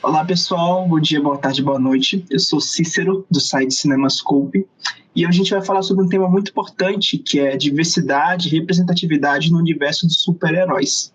Olá pessoal, bom dia, boa tarde, boa noite. Eu sou Cícero, do site CinemaScope, e hoje a gente vai falar sobre um tema muito importante, que é diversidade e representatividade no universo dos super-heróis.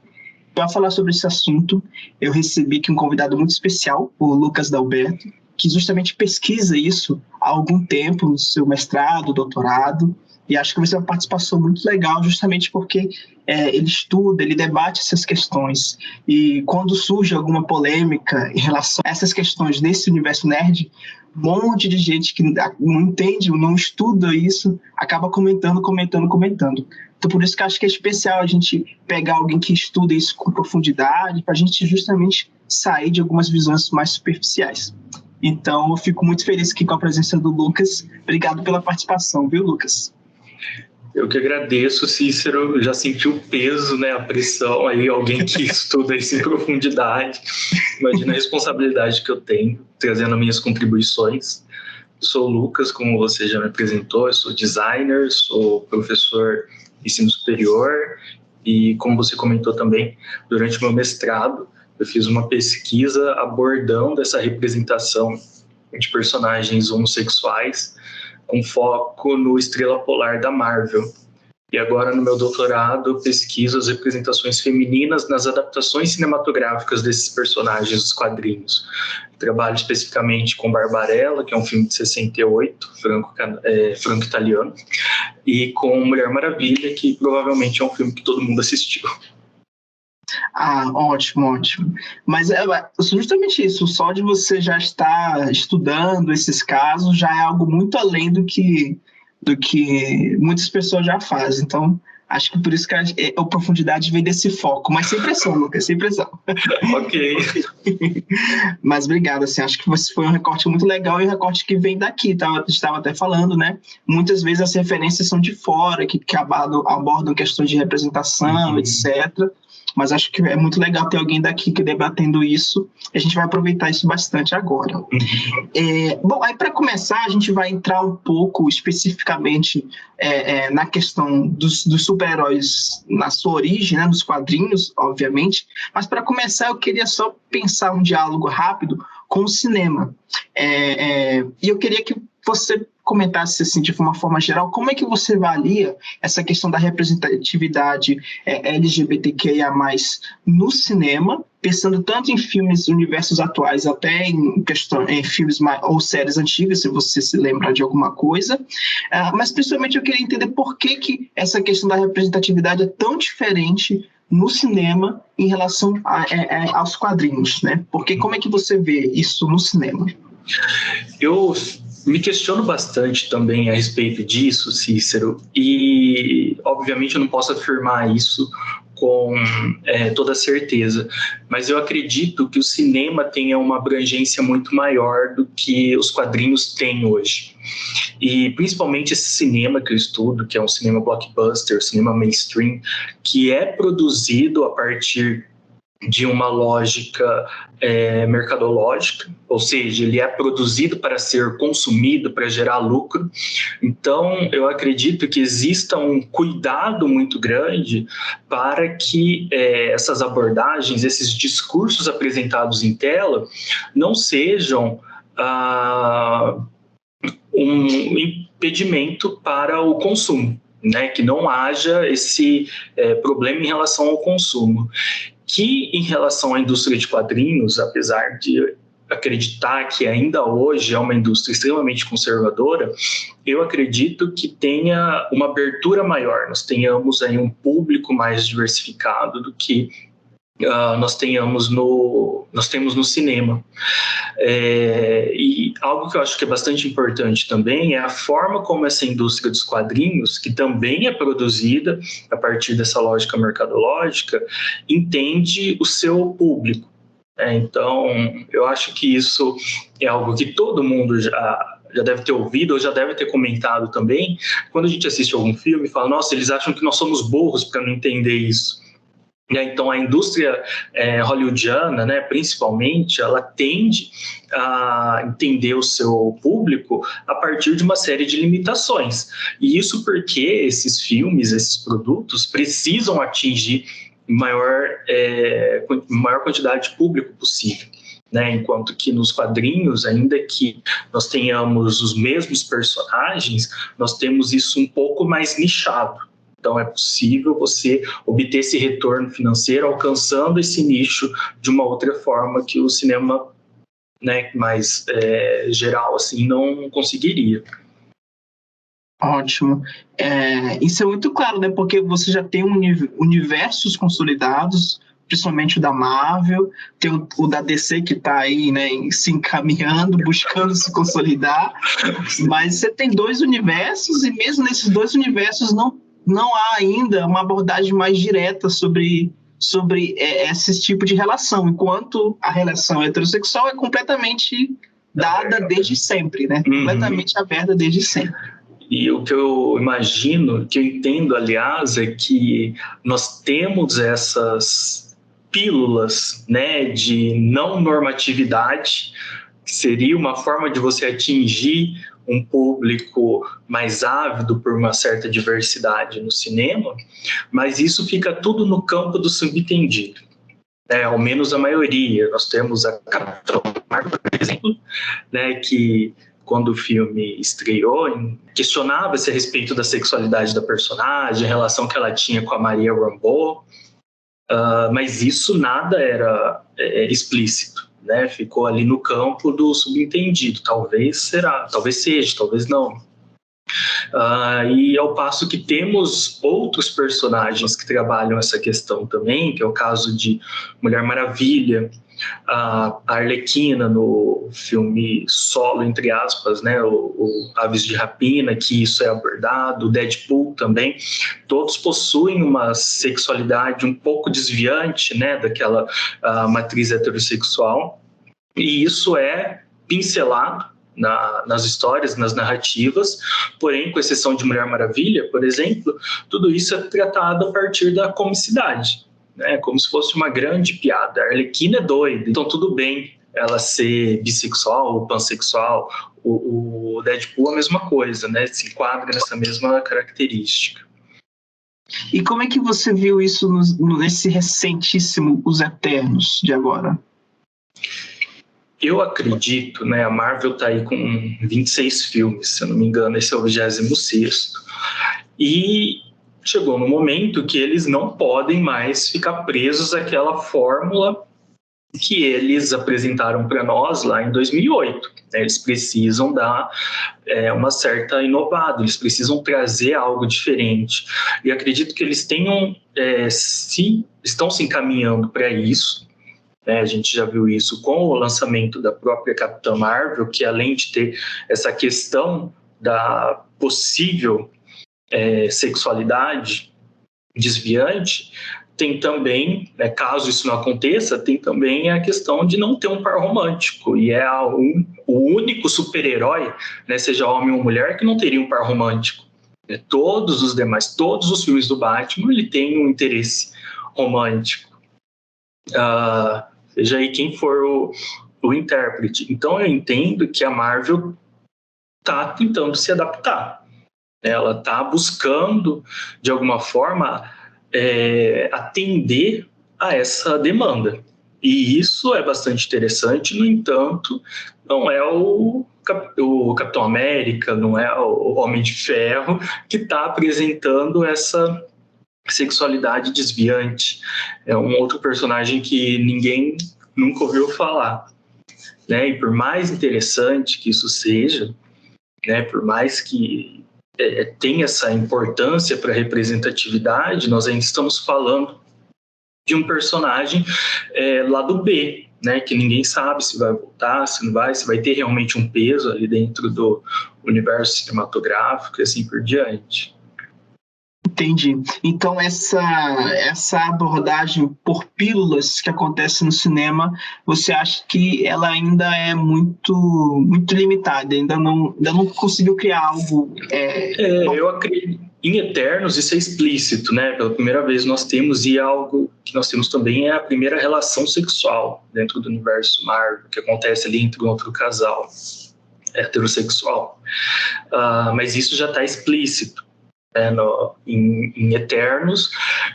Para falar sobre esse assunto, eu recebi aqui um convidado muito especial, o Lucas Dalberto, que justamente pesquisa isso há algum tempo no seu mestrado, doutorado, e acho que vai ser uma participação muito legal, justamente porque ele estuda, ele debate essas questões. E quando surge alguma polêmica em relação a essas questões nesse universo nerd, um monte de gente que não entende, não estuda isso, acaba comentando. Então, por isso que eu acho que é especial a gente pegar alguém que estuda isso com profundidade, para a gente justamente sair de algumas visões mais superficiais. Então, eu fico muito feliz aqui com a presença do Lucas. Obrigado pela participação, viu, Lucas? Eu que agradeço, Cícero. Eu já senti o peso, né, a pressão aí, alguém que estuda isso em profundidade. Imagina a responsabilidade que eu tenho, trazendo minhas contribuições. Eu sou o Lucas, como você já me apresentou, eu sou designer, sou professor de ensino superior e, como você comentou também, durante o meu mestrado, eu fiz uma pesquisa abordando essa representação de personagens homossexuais com foco no Estrela Polar da Marvel. E agora, no meu doutorado, eu pesquiso as representações femininas nas adaptações cinematográficas desses personagens dos quadrinhos. Trabalho especificamente com Barbarella, que é um filme de 68, franco-italiano, e com Mulher Maravilha, que provavelmente é um filme que todo mundo assistiu. Ah, ótimo. Mas é justamente isso, só de você já estar estudando esses casos já é algo muito além do que muitas pessoas já fazem. Então, acho que por isso que a profundidade vem desse foco. Mas sem pressão, Lucas, sem pressão. Ok. Mas obrigado, assim, acho que foi um recorte muito legal e um recorte que vem daqui, estava até falando, né? Muitas vezes as referências são de fora, que abordam questões de representação, etc., mas acho que é muito legal ter alguém daqui que debatendo isso. A gente vai aproveitar isso bastante agora. Bom, aí para começar, a gente vai entrar um pouco especificamente na questão dos super-heróis na sua origem, né, nos quadrinhos, obviamente. Mas para começar, eu queria só pensar um diálogo rápido com o cinema. E eu queria que você comentasse assim, de uma forma geral, como é que você avalia essa questão da representatividade LGBTQIA+, no cinema, pensando tanto em filmes, universos atuais, até em filmes ou séries antigas, se você se lembra de alguma coisa, mas principalmente eu queria entender por que essa questão da representatividade é tão diferente no cinema em relação aos quadrinhos, né? Porque como é que você vê isso no cinema? Eu me questiono bastante também a respeito disso, Cícero, e obviamente eu não posso afirmar isso com toda certeza, mas eu acredito que o cinema tenha uma abrangência muito maior do que os quadrinhos têm hoje. E principalmente esse cinema que eu estudo, que é um cinema blockbuster, cinema mainstream, que é produzido a partir de uma lógica mercadológica, ou seja, ele é produzido para ser consumido, para gerar lucro. Então, eu acredito que exista um cuidado muito grande para que essas abordagens, esses discursos apresentados em tela, não sejam um impedimento para o consumo, né? Que não haja esse problema em relação ao consumo. Que em relação à indústria de quadrinhos, apesar de acreditar que ainda hoje é uma indústria extremamente conservadora, eu acredito que tenha uma abertura maior, nós tenhamos aí um público mais diversificado do que nós temos no cinema. E algo que eu acho que é bastante importante também é a forma como essa indústria dos quadrinhos, que também é produzida a partir dessa lógica mercadológica, entende o seu público. Então, eu acho que isso é algo que todo mundo já deve ter ouvido ou já deve ter comentado também. Quando a gente assiste algum filme e fala, nossa, eles acham que nós somos burros para não entender isso. Então, a indústria hollywoodiana, né, principalmente, ela tende a entender o seu público a partir de uma série de limitações. E isso porque esses filmes, esses produtos, precisam atingir maior quantidade de público possível. né? Enquanto que nos quadrinhos, ainda que nós tenhamos os mesmos personagens, nós temos isso um pouco mais nichado. Então é possível você obter esse retorno financeiro alcançando esse nicho de uma outra forma que o cinema, né, mais geral assim, não conseguiria. Ótimo. Isso é muito claro, né? Porque você já tem universos consolidados, principalmente o da Marvel, tem o da DC que está aí, né, se encaminhando, buscando se consolidar, mas você tem 2 universos e mesmo nesses 2 universos não há ainda uma abordagem mais direta sobre esse tipo de relação, enquanto a relação heterossexual é completamente dada desde sempre, né? Completamente aberta desde sempre. E o que eu imagino, que eu entendo, aliás, é que nós temos essas pílulas, né, de não normatividade, que seria uma forma de você atingir um público mais ávido por uma certa diversidade no cinema, mas isso fica tudo no campo do subentendido. Ao menos a maioria. Nós temos a Capitã Marvel, por exemplo, né, que quando o filme estreou, questionava-se a respeito da sexualidade da personagem, a relação que ela tinha com a Maria Rambeau, mas isso nada era explícito, né? Ficou ali no campo do subentendido. Talvez seja, talvez não. E ao passo que temos outros personagens que trabalham essa questão também, que é o caso de Mulher Maravilha, a Arlequina no filme solo, entre aspas, né, o Aves de Rapina, que isso é abordado, o Deadpool também, todos possuem uma sexualidade um pouco desviante, né, daquela matriz heterossexual, e isso é pincelado nas histórias, nas narrativas, porém, com exceção de Mulher Maravilha, por exemplo, tudo isso é tratado a partir da comicidade, né? Como se fosse uma grande piada. A Arlequina é doida, então tudo bem ela ser bissexual ou pansexual. O Deadpool é a mesma coisa, né? Se enquadra nessa mesma característica. E como é que você viu isso nesse recentíssimo Os Eternos de agora? Eu acredito, né, a Marvel está aí com 26 filmes, se eu não me engano, esse é o 26º. E chegou no momento que eles não podem mais ficar presos àquela fórmula que eles apresentaram para nós lá em 2008. Eles precisam dar uma certa inovada, eles precisam trazer algo diferente. E acredito que eles estão se encaminhando para isso. A gente já viu isso com o lançamento da própria Capitã Marvel, que além de ter essa questão da possível sexualidade desviante, tem também, caso isso não aconteça, tem também a questão de não ter um par romântico, e é o único super-herói, né, seja homem ou mulher, que não teria um par romântico. Todos os filmes do Batman, ele tem um interesse romântico. Seja aí quem for o intérprete. Então eu entendo que a Marvel está tentando se adaptar. Ela está buscando, de alguma forma, atender a essa demanda. E isso é bastante interessante, no entanto, não é o Capitão América, não é o Homem de Ferro que está apresentando essa sexualidade desviante. É um outro personagem que ninguém nunca ouviu falar, né? E por mais interessante que isso seja, né, por mais que tenha essa importância para a representatividade, nós ainda estamos falando de um personagem lado B, né, que ninguém sabe se vai voltar, se não vai, se vai ter realmente um peso ali dentro do universo cinematográfico e assim por diante. Entendi. Então, essa abordagem por pílulas que acontece no cinema, você acha que ela ainda é muito, muito limitada, ainda não conseguiu criar algo... Eu acredito. Em Eternos, isso é explícito, né? Pela primeira vez nós temos, e algo que nós temos também é a primeira relação sexual dentro do universo Marvel, que acontece ali entre um outro casal heterossexual. Mas isso já está explícito. Em Eternos,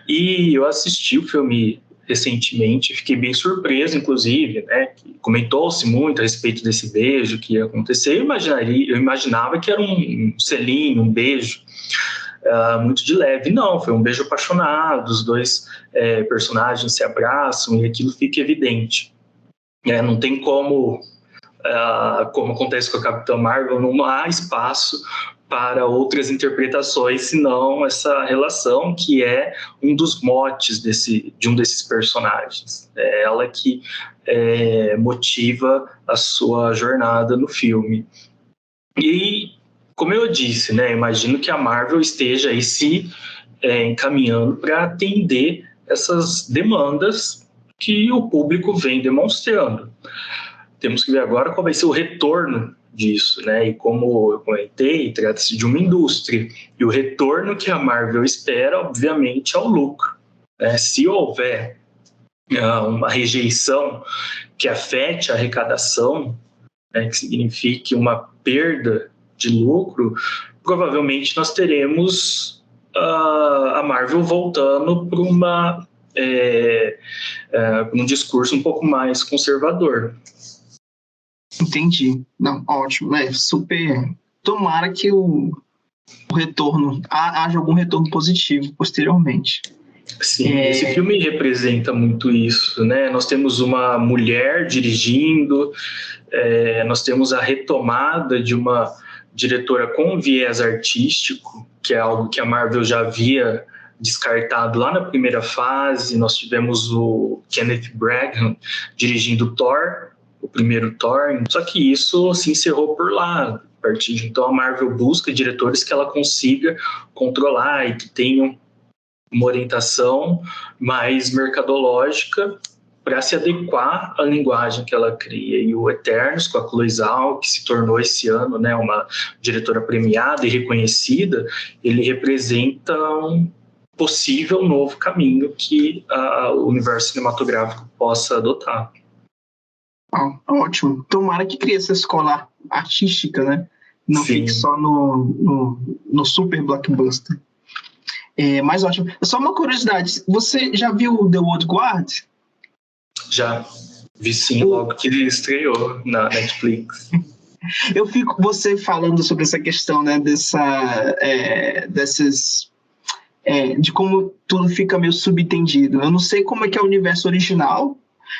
e eu assisti o filme recentemente, fiquei bem surpreso, inclusive, né? Comentou-se muito a respeito desse beijo que ia acontecer. Eu imaginava que era um selinho, um beijo muito de leve. Não, foi um beijo apaixonado, os dois personagens se abraçam e aquilo fica evidente. Não tem como acontece com a Capitã Marvel, não há espaço para outras interpretações, senão essa relação que é um dos motes de um desses personagens. É ela que motiva a sua jornada no filme. E, como eu disse, né, imagino que a Marvel esteja aí se encaminhando para atender essas demandas que o público vem demonstrando. Temos que ver agora qual vai ser o retorno disso, né? E como eu comentei, trata-se de uma indústria. E o retorno que a Marvel espera, obviamente, é o lucro. Se houver uma rejeição que afete a arrecadação, que signifique uma perda de lucro, provavelmente nós teremos a Marvel voltando para um discurso um pouco mais conservador. Entendi. Não, ótimo. Super. Tomara que o retorno, haja algum retorno positivo posteriormente. Sim, esse filme representa muito isso, né? Nós temos uma mulher dirigindo, nós temos a retomada de uma diretora com viés artístico, que é algo que a Marvel já havia descartado lá na primeira fase. Nós tivemos o Kenneth Branagh dirigindo Thor, o primeiro Thor, só que isso se encerrou por lá. A partir de então, a Marvel busca diretores que ela consiga controlar e que tenham uma orientação mais mercadológica para se adequar à linguagem que ela cria. E o Eternos, com a Chloe Zhao, que se tornou esse ano, né, uma diretora premiada e reconhecida, ele representa um possível novo caminho que o universo cinematográfico possa adotar. Ótimo. Tomara que crie essa escola artística, né? Não Sim. Fique só no super blockbuster. Mas ótimo. Só uma curiosidade, você já viu The Old Guard? Já. Vi sim, logo que ele estreou na Netflix. Eu fico você falando sobre essa questão, né, de como tudo fica meio subentendido. Eu não sei como é que é o universo original,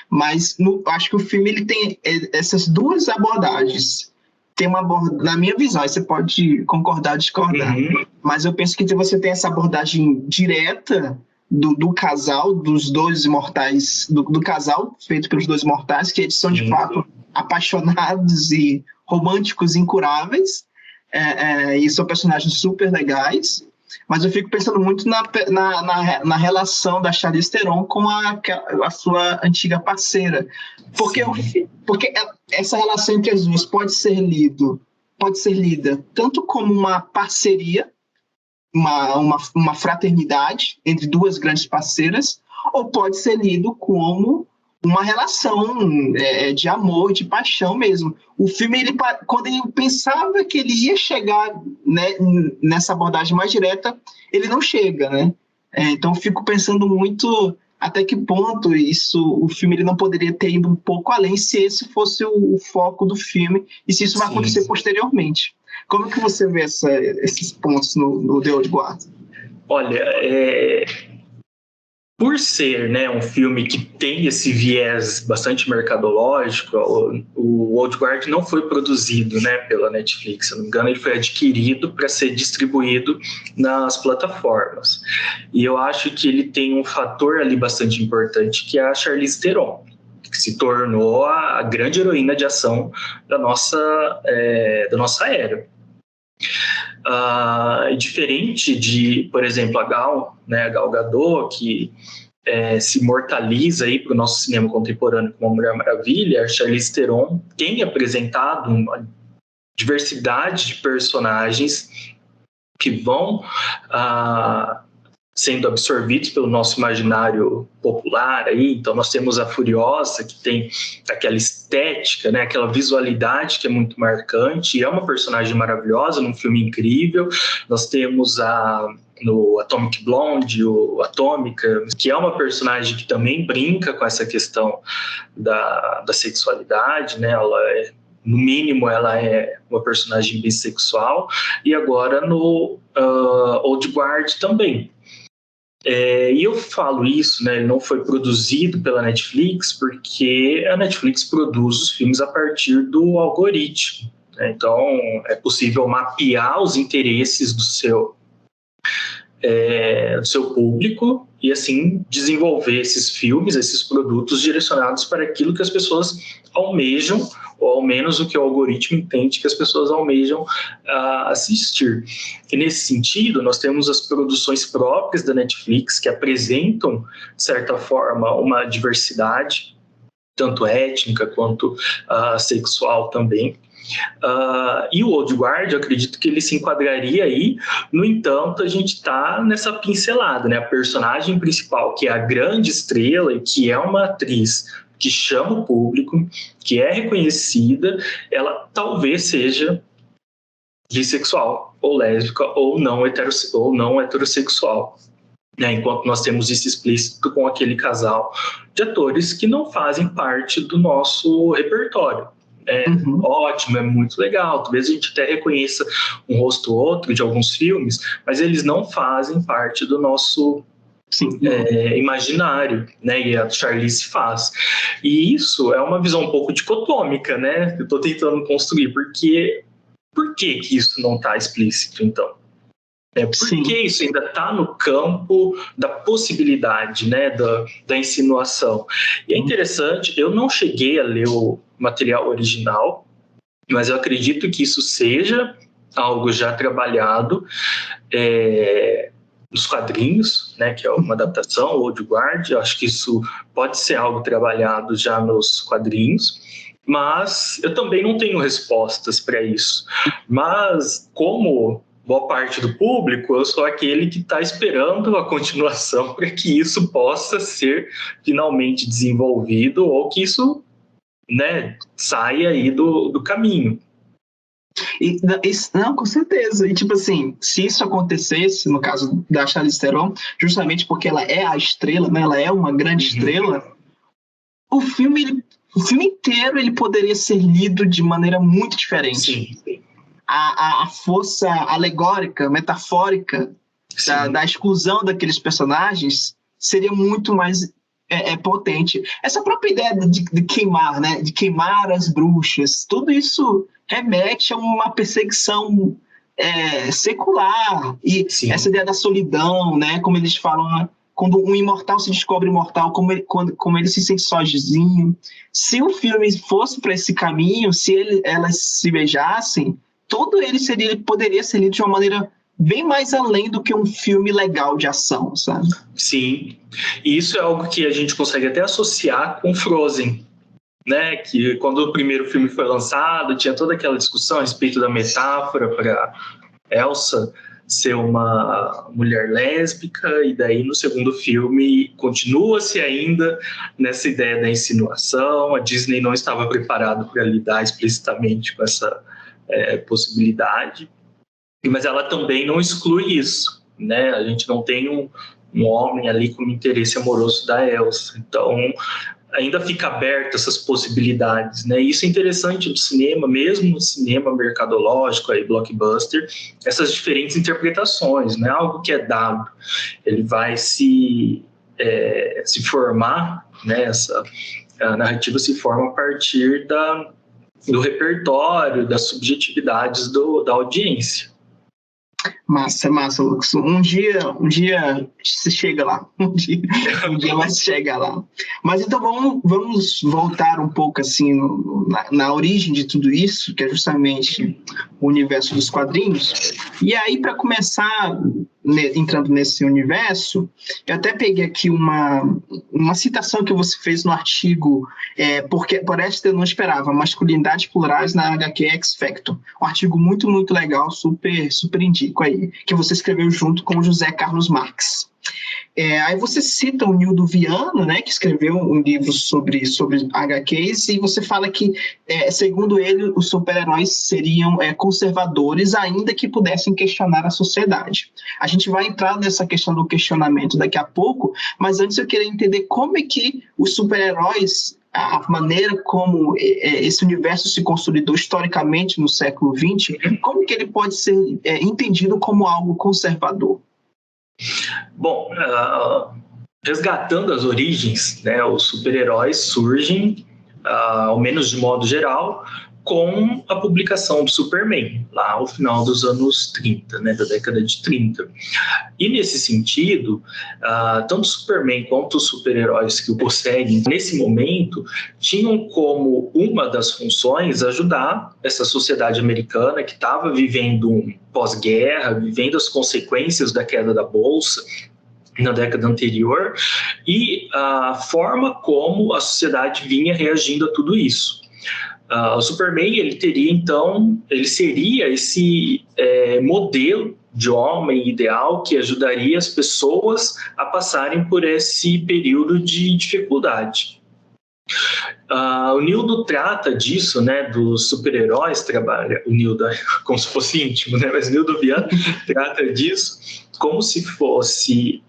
mas acho que o filme ele tem essas duas abordagens. Tem na minha visão, aí você pode concordar ou discordar, mas eu penso que você tem essa abordagem direta do casal, dos dois imortais, do casal feito pelos dois imortais, que eles são de fato apaixonados e românticos incuráveis, e são personagens super legais. Mas eu fico pensando muito na relação da Charlize Theron com a sua antiga parceira. Porque essa relação entre as duas pode ser lida tanto como uma parceria, uma fraternidade entre duas grandes parceiras, ou pode ser lido como uma relação de amor, de paixão mesmo. O filme, quando ele pensava que ele ia chegar, né, nessa abordagem mais direta, ele não chega, né? Então, eu fico pensando muito até que ponto o filme ele não poderia ter ido um pouco além se esse fosse o foco do filme e se isso vai acontecer posteriormente. Como que você vê esses pontos no The Old Guard? Olha, por ser, né, um filme que tem esse viés bastante mercadológico, o Old Guard não foi produzido, né, pela Netflix. Se não me engano, ele foi adquirido para ser distribuído nas plataformas. E eu acho que ele tem um fator ali bastante importante, que é a Charlize Theron, que se tornou a grande heroína de ação da nossa era. Diferente de, por exemplo, a Gal Gadot, que se imortaliza aí para o nosso cinema contemporâneo como Mulher Maravilha, a Charlize Theron tem apresentado uma diversidade de personagens que vão sendo absorvidos pelo nosso imaginário popular aí. Então nós temos a Furiosa, que tem aquela estética, né, aquela visualidade que é muito marcante, e é uma personagem maravilhosa num filme incrível. Nós temos a no Atomic Blonde, o Atômica, que é uma personagem que também brinca com essa questão da sexualidade, né? No mínimo, ela é uma personagem bissexual, e agora no Old Guard também. E eu falo isso, né? Ele não foi produzido pela Netflix, porque a Netflix produz os filmes a partir do algoritmo, né? Então, é possível mapear os interesses do seu público e, assim, desenvolver esses filmes, esses produtos direcionados para aquilo que as pessoas almejam, ou ao menos o que o algoritmo entende que as pessoas almejam assistir. E, nesse sentido, nós temos as produções próprias da Netflix que apresentam, de certa forma, uma diversidade, tanto étnica quanto sexual também. E o Old Guard, eu acredito que ele se enquadraria aí. No entanto, a gente está nessa pincelada, né? A personagem principal, que é a grande estrela e que é uma atriz que chama o público, que é reconhecida, ela talvez seja bissexual, ou lésbica, ou não heterossexual. Enquanto nós temos isso explícito com aquele casal de atores que não fazem parte do nosso repertório. Ótimo, é muito legal, talvez a gente até reconheça um rosto ou outro de alguns filmes, mas eles não fazem parte do nosso imaginário, né? E a Charlize faz. E isso é uma visão um pouco dicotômica, né? Que eu estou tentando construir, porque por que isso não está explícito, então? Porque isso ainda está no campo da possibilidade, né, da insinuação. E é interessante, eu não cheguei a ler o material original, mas eu acredito que isso seja algo já trabalhado nos quadrinhos, né, que é uma adaptação, Old Guard. Eu acho que isso pode ser algo trabalhado já nos quadrinhos, mas eu também não tenho respostas para isso. Mas como boa parte do público, eu sou aquele que está esperando a continuação para que isso possa ser finalmente desenvolvido, ou que isso, né, saia aí do caminho. Não, com certeza. E, tipo assim, se isso acontecesse, no caso da Charlize Theron, justamente porque ela é a estrela, né, ela é uma grande estrela, o filme inteiro ele poderia ser lido de maneira muito diferente. Sim. A força alegórica, metafórica da exclusão daqueles personagens seria muito mais potente. Essa própria ideia de queimar, né? De queimar as bruxas, tudo isso remete a uma perseguição secular. E essa ideia da solidão, né? Como eles falam, quando um imortal se descobre imortal, como ele se sente sozinho. Se o filme fosse para esse caminho, se elas se beijassem, todo ele poderia ser lido de uma maneira bem mais além do que um filme legal de ação, sabe? Sim, e isso é algo que a gente consegue até associar com Frozen, né? Que quando o primeiro filme foi lançado, tinha toda aquela discussão a respeito da metáfora para Elsa ser uma mulher lésbica, e daí no segundo filme continua-se ainda nessa ideia da insinuação. A Disney não estava preparada para lidar explicitamente com essa possibilidade, mas ela também não exclui isso, né? A gente não tem um homem ali com interesse amoroso da Elsa, então ainda fica aberto essas possibilidades, né? Isso é interessante do cinema, mesmo no cinema mercadológico, aí, blockbuster, essas diferentes interpretações, não é algo que é dado, ele vai se formar, né? A narrativa se forma a partir do repertório, das subjetividades da audiência. Massa, Lucas. Um dia se chega lá. Um dia vai chegar lá. Mas então vamos voltar um pouco assim na origem de tudo isso, que é justamente o universo dos quadrinhos. E aí, para começar entrando nesse universo, eu até peguei aqui uma citação que você fez no artigo, porque por esta eu não esperava, Masculinidades Plurais na HQ X Factor. Um artigo muito, muito legal, super, super indico aí, que você escreveu junto com o José Carlos Marques. Aí você cita o Nildo Viana, né, que escreveu um livro sobre HQs, e você fala que, segundo ele, os super-heróis seriam conservadores, ainda que pudessem questionar a sociedade. A gente vai entrar nessa questão do questionamento daqui a pouco, mas antes eu queria entender como é que os super-heróis, a maneira como esse universo se consolidou historicamente no século XX, como que ele pode ser entendido como algo conservador? Bom, resgatando as origens, né, os super-heróis surgem, ao menos de modo geral, com a publicação do Superman, lá ao final dos anos 30, né, da década de 30. E nesse sentido, tanto o Superman quanto os super-heróis que o possuem, nesse momento, tinham como uma das funções ajudar essa sociedade americana que estava vivendo um pós-guerra, vivendo as consequências da queda da Bolsa na década anterior, e a forma como a sociedade vinha reagindo a tudo isso. O Superman, ele seria esse modelo de homem ideal que ajudaria as pessoas a passarem por esse período de dificuldade. O Nildo trata disso, né, dos super-heróis, o Nildo como se fosse íntimo, né, mas o Nildo Viana trata disso como se fosse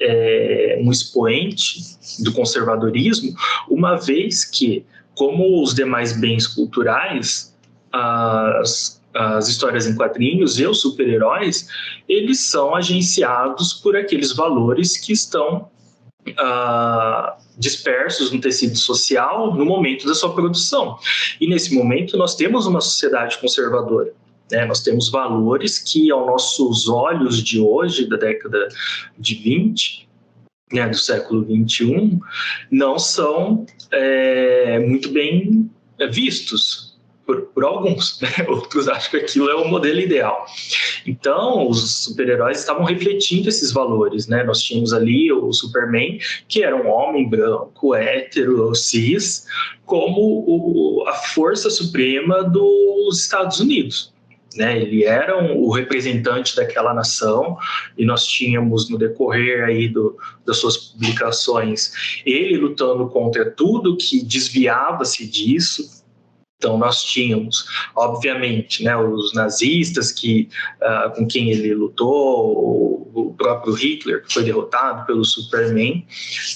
um expoente do conservadorismo, uma vez que, como os demais bens culturais, as histórias em quadrinhos e os super-heróis, eles são agenciados por aqueles valores que estão dispersos no tecido social no momento da sua produção. E nesse momento nós temos uma sociedade conservadora. Nós temos valores que, aos nossos olhos de hoje, da década de 20, do século 21, não são muito bem vistos por alguns, né? Outros acham que aquilo é o modelo ideal. Então, os super-heróis estavam refletindo esses valores, né? Nós tínhamos ali o Superman, que era um homem branco, hétero, cis, como a força suprema dos Estados Unidos. Ele era o representante daquela nação, e nós tínhamos, no decorrer aí das suas publicações, ele lutando contra tudo que desviava-se disso. Então, nós tínhamos, obviamente, né, os nazistas com quem ele lutou, o próprio Hitler, que foi derrotado pelo Superman,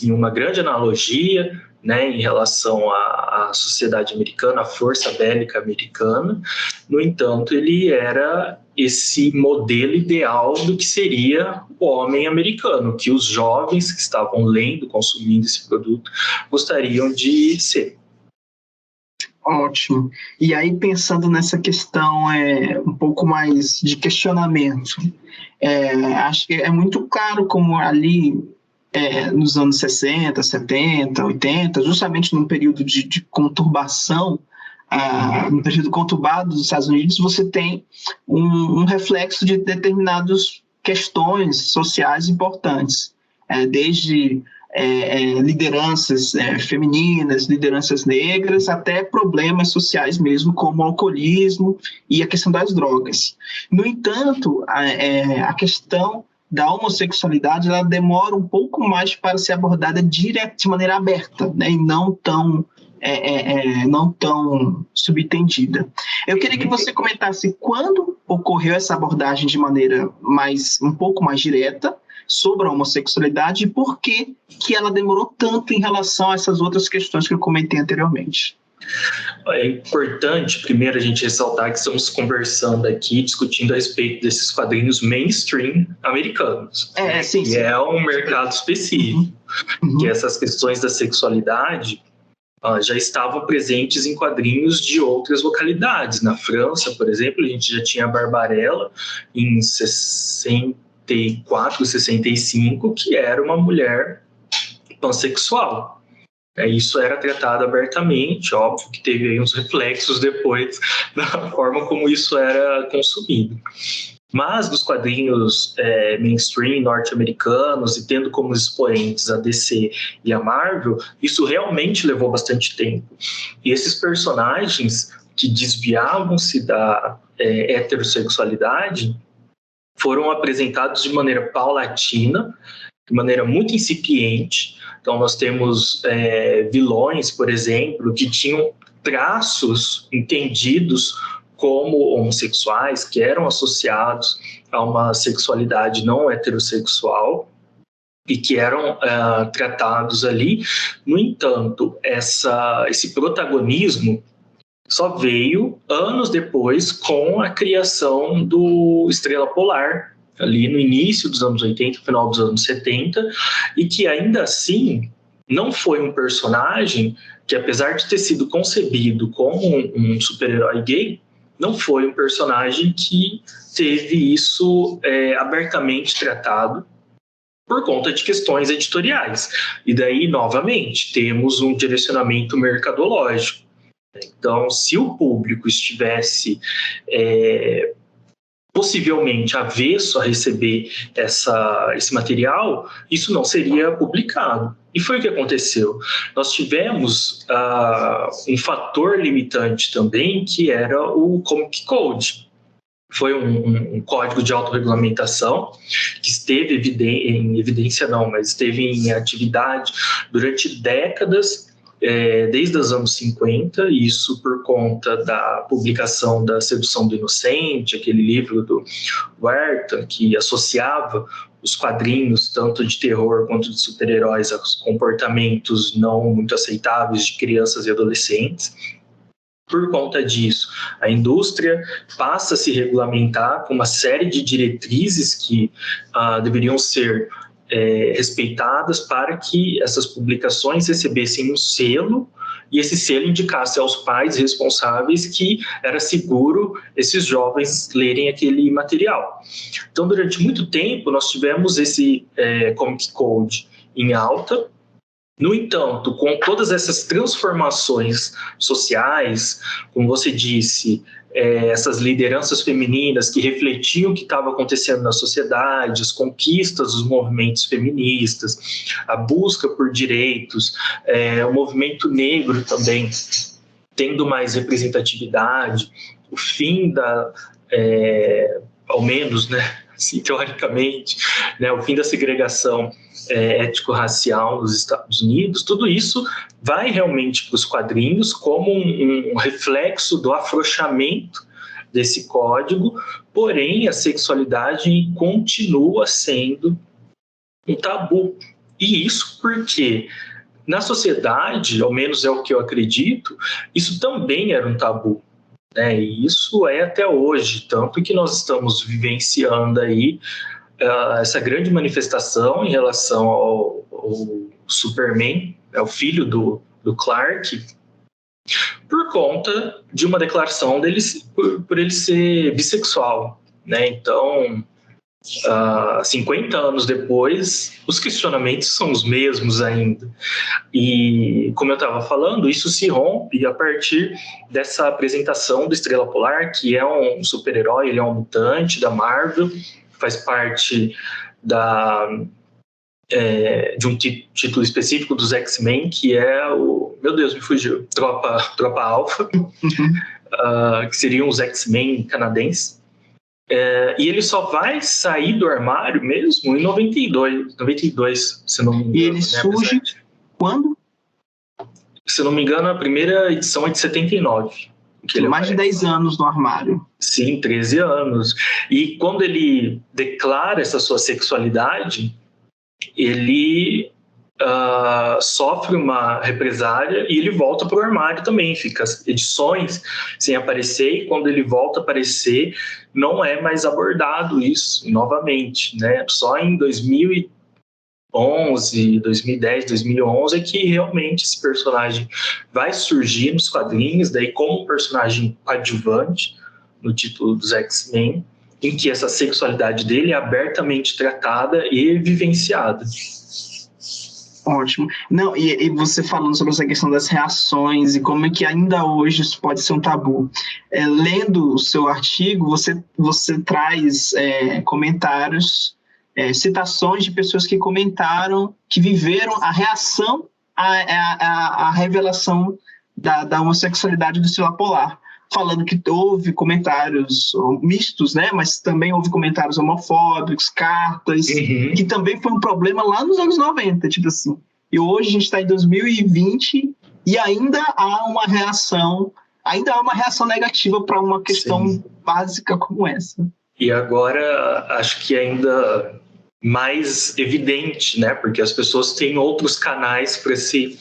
em uma grande analogia, né, em relação à sociedade americana, à força bélica americana. No entanto, ele era esse modelo ideal do que seria o homem americano, que os jovens que estavam lendo, consumindo esse produto, gostariam de ser. Ótimo. E aí, pensando nessa questão um pouco mais de questionamento, acho que é muito claro como ali, nos anos 60, 70, 80, justamente num período de conturbação, no período conturbado dos Estados Unidos, você tem um reflexo de determinadas questões sociais importantes, desde lideranças femininas, lideranças negras, até problemas sociais mesmo, como o alcoolismo e a questão das drogas. No entanto, a questão da homossexualidade, ela demora um pouco mais para ser abordada de maneira aberta, né, e não tão subentendida. Eu queria que você comentasse quando ocorreu essa abordagem de maneira um pouco mais direta sobre a homossexualidade e por que ela demorou tanto em relação a essas outras questões que eu comentei anteriormente. É importante, primeiro, a gente ressaltar que estamos conversando aqui, discutindo a respeito desses quadrinhos mainstream americanos, sim. Que é um mercado específico, que essas questões da sexualidade já estavam presentes em quadrinhos de outras localidades. Na França, por exemplo, a gente já tinha a Barbarella em 64, 65, que era uma mulher pansexual. Isso era tratado abertamente, óbvio que teve aí uns reflexos depois da forma como isso era consumido. Mas nos quadrinhos mainstream norte-americanos, e tendo como expoentes a DC e a Marvel, isso realmente levou bastante tempo. E esses personagens que desviavam-se da heterossexualidade foram apresentados de maneira paulatina, de maneira muito incipiente. Então, nós temos vilões, por exemplo, que tinham traços entendidos como homossexuais, que eram associados a uma sexualidade não heterossexual e que eram tratados ali. No entanto, esse protagonismo só veio anos depois com a criação do Estrela Polar, ali no início dos anos 80, final dos anos 70, e que ainda assim não foi um personagem que, apesar de ter sido concebido como um super-herói gay, não foi um personagem que teve isso abertamente tratado por conta de questões editoriais. E daí, novamente, temos um direcionamento mercadológico. Então, se o público estivesse possivelmente avesso a receber esse material, isso não seria publicado. E foi o que aconteceu. Nós tivemos um fator limitante também, que era o Comic Code. Foi um código de autorregulamentação que esteve em evidência, não, mas esteve em atividade durante décadas, desde os anos 50, isso por conta da publicação da Sedução do Inocente, aquele livro do Werther, que associava os quadrinhos, tanto de terror quanto de super-heróis, a comportamentos não muito aceitáveis de crianças e adolescentes. Por conta disso, a indústria passa a se regulamentar com uma série de diretrizes que deveriam ser respeitadas para que essas publicações recebessem um selo e esse selo indicasse aos pais responsáveis que era seguro esses jovens lerem aquele material. Então, durante muito tempo, nós tivemos esse Comic Code em alta. No entanto, com todas essas transformações sociais, como você disse, essas lideranças femininas que refletiam o que estava acontecendo na sociedade, as conquistas dos movimentos feministas, a busca por direitos, o movimento negro também tendo mais representatividade, o fim ao menos, né, assim, teoricamente, né, o fim da segregação étnico-racial nos Estados Unidos, tudo isso vai realmente para os quadrinhos como um reflexo do afrouxamento desse código, porém a sexualidade continua sendo um tabu. E isso porque na sociedade, ao menos é o que eu acredito, isso também era um tabu. E isso é até hoje, tanto que nós estamos vivenciando aí essa grande manifestação em relação ao Superman, o filho do Clark, por conta de uma declaração dele por ele ser bissexual, né? Então, 50 anos depois, os questionamentos são os mesmos ainda. E, como eu estava falando, isso se rompe a partir dessa apresentação do Estrela Polar, que é um super-herói, ele é um mutante da Marvel, faz parte de um título específico dos X-Men, que é o... Meu Deus, me fugiu. Tropa Alpha, que seriam os X-Men canadenses. E ele só vai sair do armário mesmo em 92, se não me engano. E ele surge quando? Se não me engano, a primeira edição é de 79. Mais de 10 anos no armário. Sim, 13 anos. E quando ele declara essa sua sexualidade, ele sofre uma represália e ele volta para o armário também. Fica edições sem aparecer, e quando ele volta a aparecer, não é mais abordado isso novamente, né? Só em 2011, 2010, 2011 é que realmente esse personagem vai surgir nos quadrinhos, daí como um personagem coadjuvante no título dos X-Men, em que essa sexualidade dele é abertamente tratada e vivenciada. Ótimo. Não, e você falando sobre essa questão das reações e como é que ainda hoje isso pode ser um tabu. Lendo o seu artigo, você traz comentários, citações de pessoas que comentaram, que viveram a reação à revelação da homossexualidade do Estrela Polar. falando que houve comentários mistos, né? Mas também houve comentários homofóbicos, cartas, que também foi um problema lá nos anos 90, tipo assim. E hoje a gente está em 2020 e ainda há uma reação negativa para uma questão básica como essa. E agora acho que ainda mais evidente, né? Porque as pessoas têm outros canais para se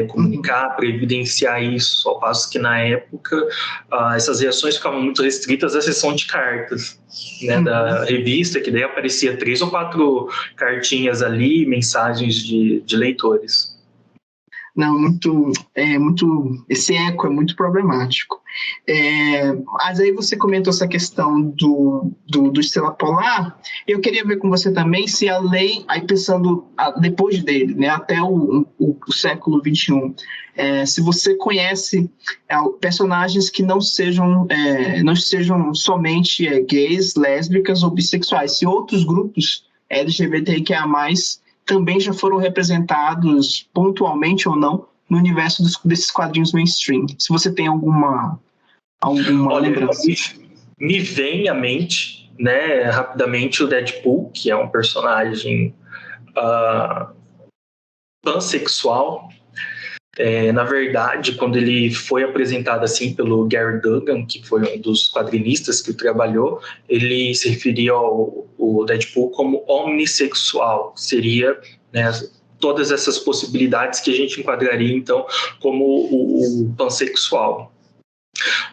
comunicar, para evidenciar isso, ao passo que na época essas reações ficavam muito restritas à seção de cartas, né, da revista, que daí aparecia 3 ou 4 cartinhas ali, mensagens de leitores. Não, esse eco é muito problemático. Mas aí você comentou essa questão do Estrela Polar. Eu queria ver com você também se a lei, aí pensando depois dele, né, até o século XXI, se você conhece personagens que não sejam somente gays, lésbicas ou bissexuais, se outros grupos LGBTQIA+, também já foram representados pontualmente ou não no universo desses quadrinhos mainstream. Se você tem alguma lembrança. Me vem à mente, né, rapidamente, o Deadpool, que é um personagem pansexual. Na verdade, quando ele foi apresentado assim pelo Gary Duggan, que foi um dos quadrinistas que trabalhou, ele se referia ao Deadpool como omnissexual, seria, né, todas essas possibilidades que a gente enquadraria então como o pansexual.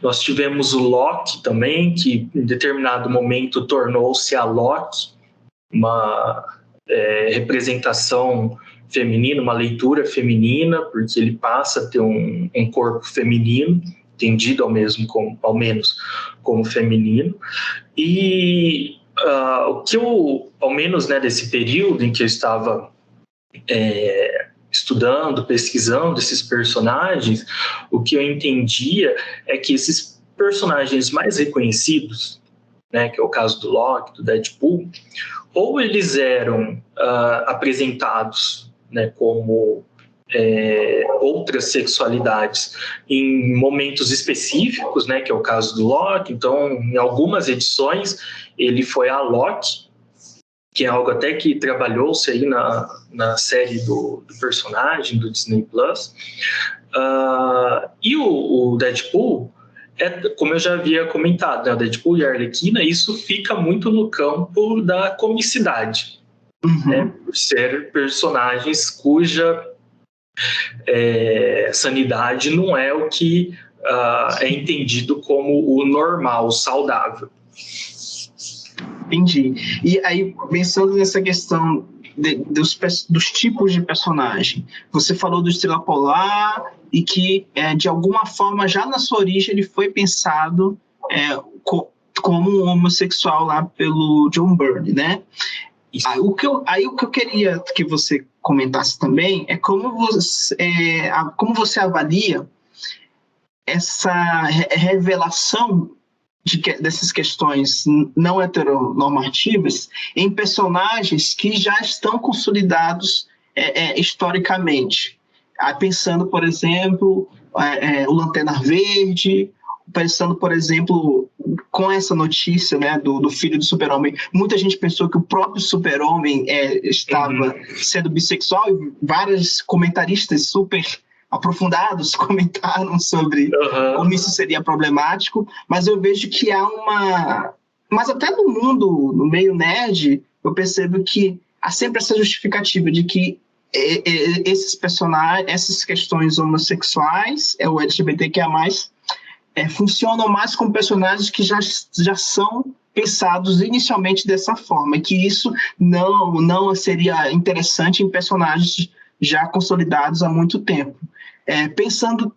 Nós tivemos o Loki também, que em determinado momento tornou-se a Loki, uma representação feminina, uma leitura feminina, porque ele passa a ter um corpo feminino, entendido ao menos como feminino. E o que eu, ao menos, né, desse período em que eu estava estudando, pesquisando esses personagens, o que eu entendia é que esses personagens mais reconhecidos, né, que é o caso do Loki, do Deadpool, ou eles eram apresentados, né, como outras sexualidades em momentos específicos, né, que é o caso do Loki. Então, em algumas edições, ele foi a Loki, que é algo até que trabalhou-se aí na série do personagem, do Disney Plus. E o Deadpool, como eu já havia comentado, né, o Deadpool e a Arlequina, isso fica muito no campo da comicidade, né, por ser personagens cuja sanidade não é o que é entendido como o normal, o saudável. Entendi. E aí, pensando nessa questão dos tipos de personagem, você falou do Estrela Polar e que, de alguma forma, já na sua origem, ele foi pensado como um homossexual lá pelo John Byrne, né? Aí, o que eu queria que você comentasse também é como você avalia essa revelação dessas questões não heteronormativas em personagens que já estão consolidados historicamente. Pensando, por exemplo, o Lanterna Verde, pensando, por exemplo, com essa notícia, né, do filho do Super-Homem, muita gente pensou que o próprio Super-Homem estava sendo bissexual, e vários comentaristas super aprofundados comentaram sobre como isso seria problemático, mas eu vejo que mas até no meio nerd, eu percebo que há sempre essa justificativa de que esses personagens, essas questões homossexuais, o LGBTQIA+, funcionam mais como personagens que já são pensados inicialmente dessa forma, e que isso não seria interessante em personagens já consolidados há muito tempo. Pensando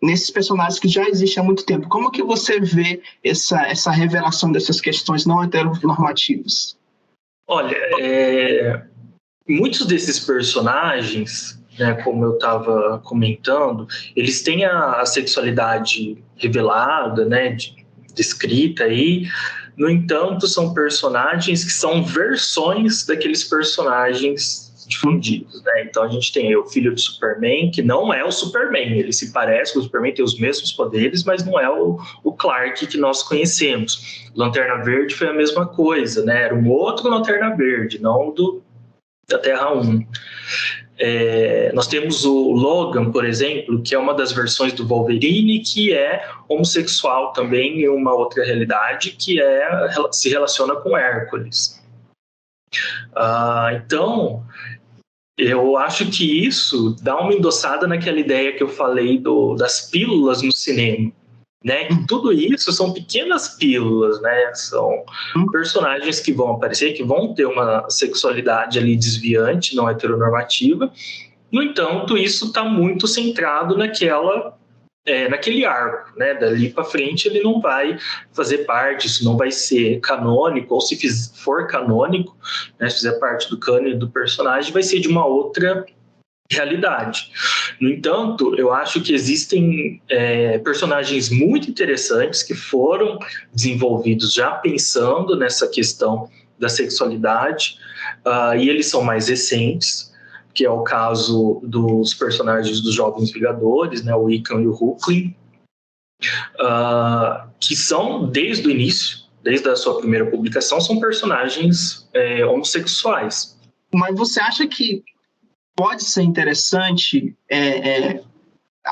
nesses personagens que já existem há muito tempo, como que você vê essa revelação dessas questões não heteronormativas? Olha, muitos desses personagens, né, como eu estava comentando, eles têm a sexualidade revelada, né, descrita aí. No entanto, são personagens que são versões daqueles personagens difundidos, né? Então a gente tem o filho do Superman, que não é o Superman, ele se parece com o Superman, tem os mesmos poderes, mas não é o Clark que nós conhecemos. Lanterna Verde foi a mesma coisa, né? Era um outro Lanterna Verde, não da Terra 1. Nós temos o Logan, por exemplo, que é uma das versões do Wolverine, que é homossexual também em uma outra realidade, que se relaciona com Hércules. Então, eu acho que isso dá uma endossada naquela ideia que eu falei das pílulas no cinema, né? Que tudo isso são pequenas pílulas, né? São personagens que vão aparecer, que vão ter uma sexualidade ali desviante, não heteronormativa. No entanto, isso está muito centrado naquele arco, né? Dali para frente ele não vai fazer parte, isso não vai ser canônico, ou se for canônico, né? Se fizer parte do cânone do personagem, vai ser de uma outra realidade. No entanto, eu acho que existem personagens muito interessantes que foram desenvolvidos já pensando nessa questão da sexualidade, e eles são mais recentes, que é o caso dos personagens dos Jovens Vingadores, né, o Wiccan e o Hulkling, que são, desde o início, desde a sua primeira publicação, são personagens homossexuais. Mas você acha que pode ser interessante,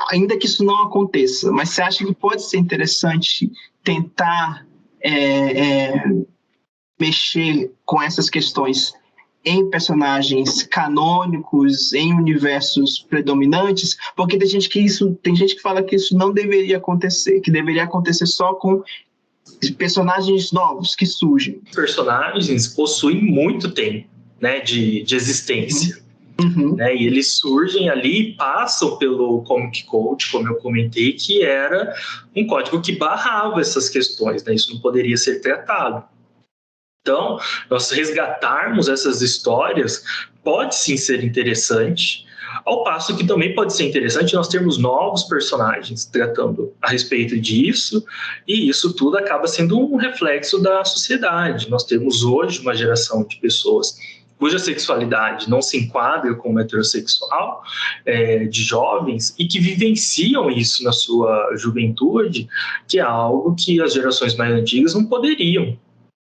ainda que isso não aconteça, mas você acha que pode ser interessante tentar mexer com essas questões em personagens canônicos, em universos predominantes? Porque tem gente que fala que isso não deveria acontecer, que deveria acontecer só com personagens novos que surgem. Personagens possuem muito tempo, né, de existência. Né, e eles surgem ali e passam pelo Comic Code, como eu comentei, que era um código que barrava essas questões, né, isso não poderia ser tratado. Então, nós resgatarmos essas histórias pode sim ser interessante, ao passo que também pode ser interessante nós termos novos personagens tratando a respeito disso, e isso tudo acaba sendo um reflexo da sociedade. Nós temos hoje uma geração de pessoas cuja sexualidade não se enquadra como heterossexual, de jovens, e que vivenciam isso na sua juventude, que é algo que as gerações mais antigas não poderiam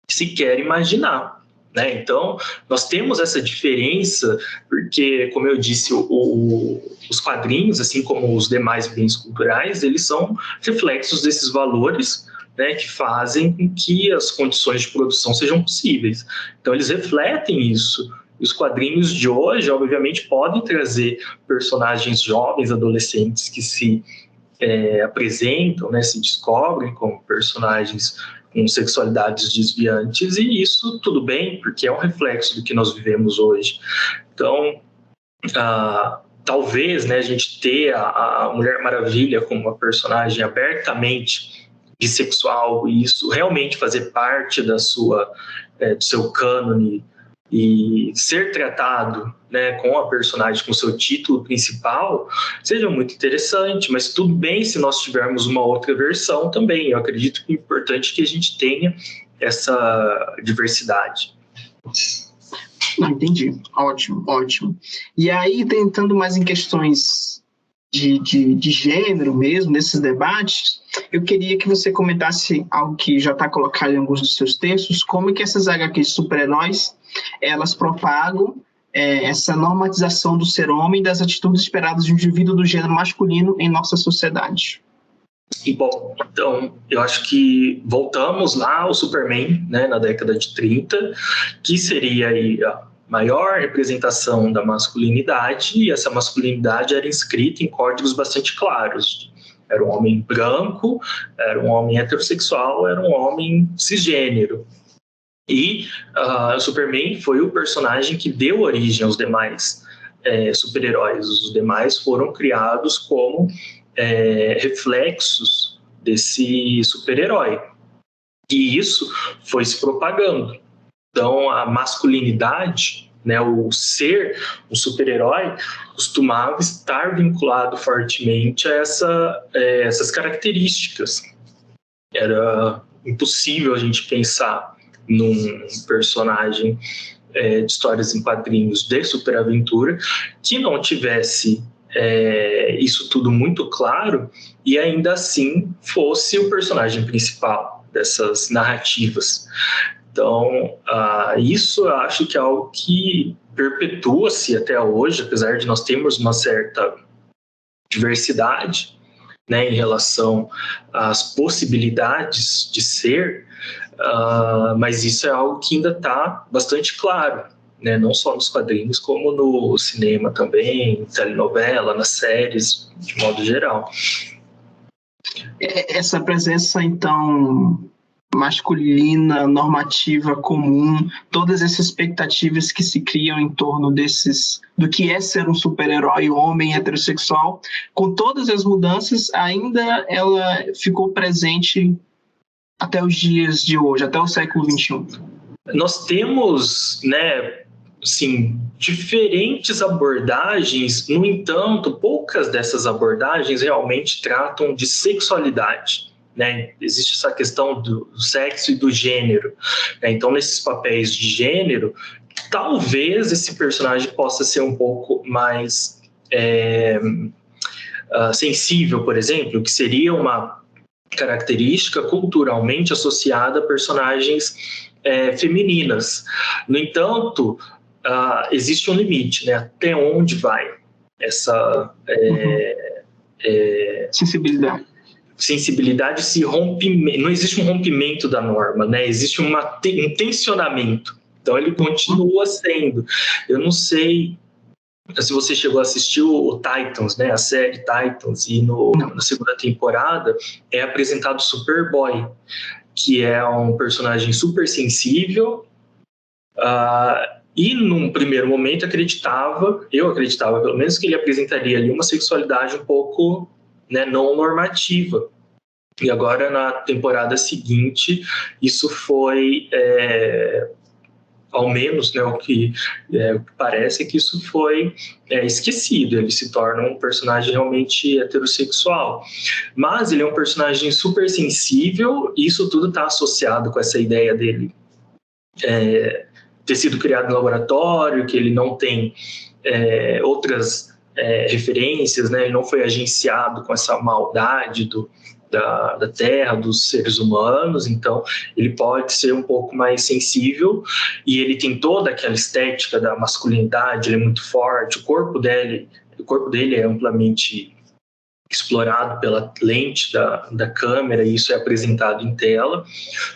sequer imaginar, né? Então, nós temos essa diferença, porque, como eu disse, os quadrinhos, assim como os demais bens culturais, eles são reflexos desses valores, né, que fazem com que as condições de produção sejam possíveis. Então, eles refletem isso. Os quadrinhos de hoje, obviamente, podem trazer personagens jovens, adolescentes, que se apresentam, né, se descobrem como personagens com sexualidades desviantes, e isso tudo bem, porque é um reflexo do que nós vivemos hoje. Então, talvez, né, a gente ter a Mulher Maravilha como uma personagem abertamente bissexual, e isso realmente fazer parte do seu cânone e ser tratado, né, com a personagem, com o seu título principal, seja muito interessante, mas tudo bem se nós tivermos uma outra versão também. Eu acredito que é importante que a gente tenha essa diversidade. Não, entendi. Ótimo, ótimo. E aí, tentando mais em questões de gênero mesmo, nesses debates, eu queria que você comentasse algo que já está colocado em alguns dos seus textos, como que essas HQs de super-heróis, elas propagam essa normatização do ser homem, das atitudes esperadas de um indivíduo do gênero masculino em nossa sociedade. E, bom, então, eu acho que voltamos lá ao Superman, né, na década de 30, que seria aí a maior representação da masculinidade, e essa masculinidade era inscrita em códigos bastante claros. Era um homem branco, era um homem heterossexual, era um homem cisgênero. E o Superman foi o personagem que deu origem aos demais super-heróis. Os demais foram criados como reflexos desse super-herói. E isso foi se propagando. Então, a masculinidade, né, o ser um super-herói, costumava estar vinculado fortemente a essas características. Era impossível a gente pensar num personagem de histórias em quadrinhos de superaventura que não tivesse isso tudo muito claro e ainda assim fosse o personagem principal dessas narrativas. Então, isso eu acho que é algo que perpetua-se até hoje, apesar de nós termos uma certa diversidade, né, em relação às possibilidades de ser, mas isso é algo que ainda está bastante claro, né, não só nos quadrinhos, como no cinema também, telenovela, nas séries, de modo geral. Essa presença, então, masculina, normativa, comum, todas essas expectativas que se criam em torno do que é ser um super-herói, homem heterossexual, com todas as mudanças, ainda ela ficou presente até os dias de hoje, até o século XXI. Nós temos, né, assim, diferentes abordagens, no entanto, poucas dessas abordagens realmente tratam de sexualidade. Né? Existe essa questão do sexo e do gênero, né? Então nesses papéis de gênero talvez esse personagem possa ser um pouco mais sensível, por exemplo, que seria uma característica culturalmente associada a personagens femininas. No entanto, existe um limite, né? Até onde vai essa sensibilidade, esse rompimento. Não existe um rompimento da norma, né? Existe um tensionamento. Então ele continua sendo. Eu não sei se você chegou a assistir o Titans, né? A série Titans, e na segunda temporada é apresentado o Superboy, que é um personagem super sensível, e num primeiro momento eu acreditava pelo menos, que ele apresentaria ali uma sexualidade um pouco, né, não normativa. E agora, na temporada seguinte, isso foi, ao menos, né, o que parece que isso foi esquecido. Ele se torna um personagem realmente heterossexual. Mas ele é um personagem super sensível, e isso tudo está associado com essa ideia dele ter sido criado no laboratório, que ele não tem outras referências, né? Ele não foi agenciado com essa maldade da Terra, dos seres humanos, então ele pode ser um pouco mais sensível, e ele tem toda aquela estética da masculinidade, ele é muito forte, o corpo dele é amplamente explorado pela lente da câmera, e isso é apresentado em tela.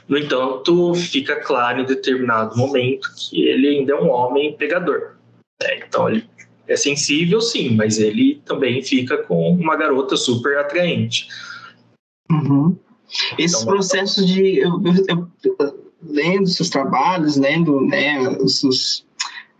No entanto, fica claro em determinado momento que ele ainda é um homem pegador, né? Então ele é sensível, sim, mas ele também fica com uma garota super atraente. Uhum. Esses então, processos de... Eu lendo seus trabalhos, lendo, né,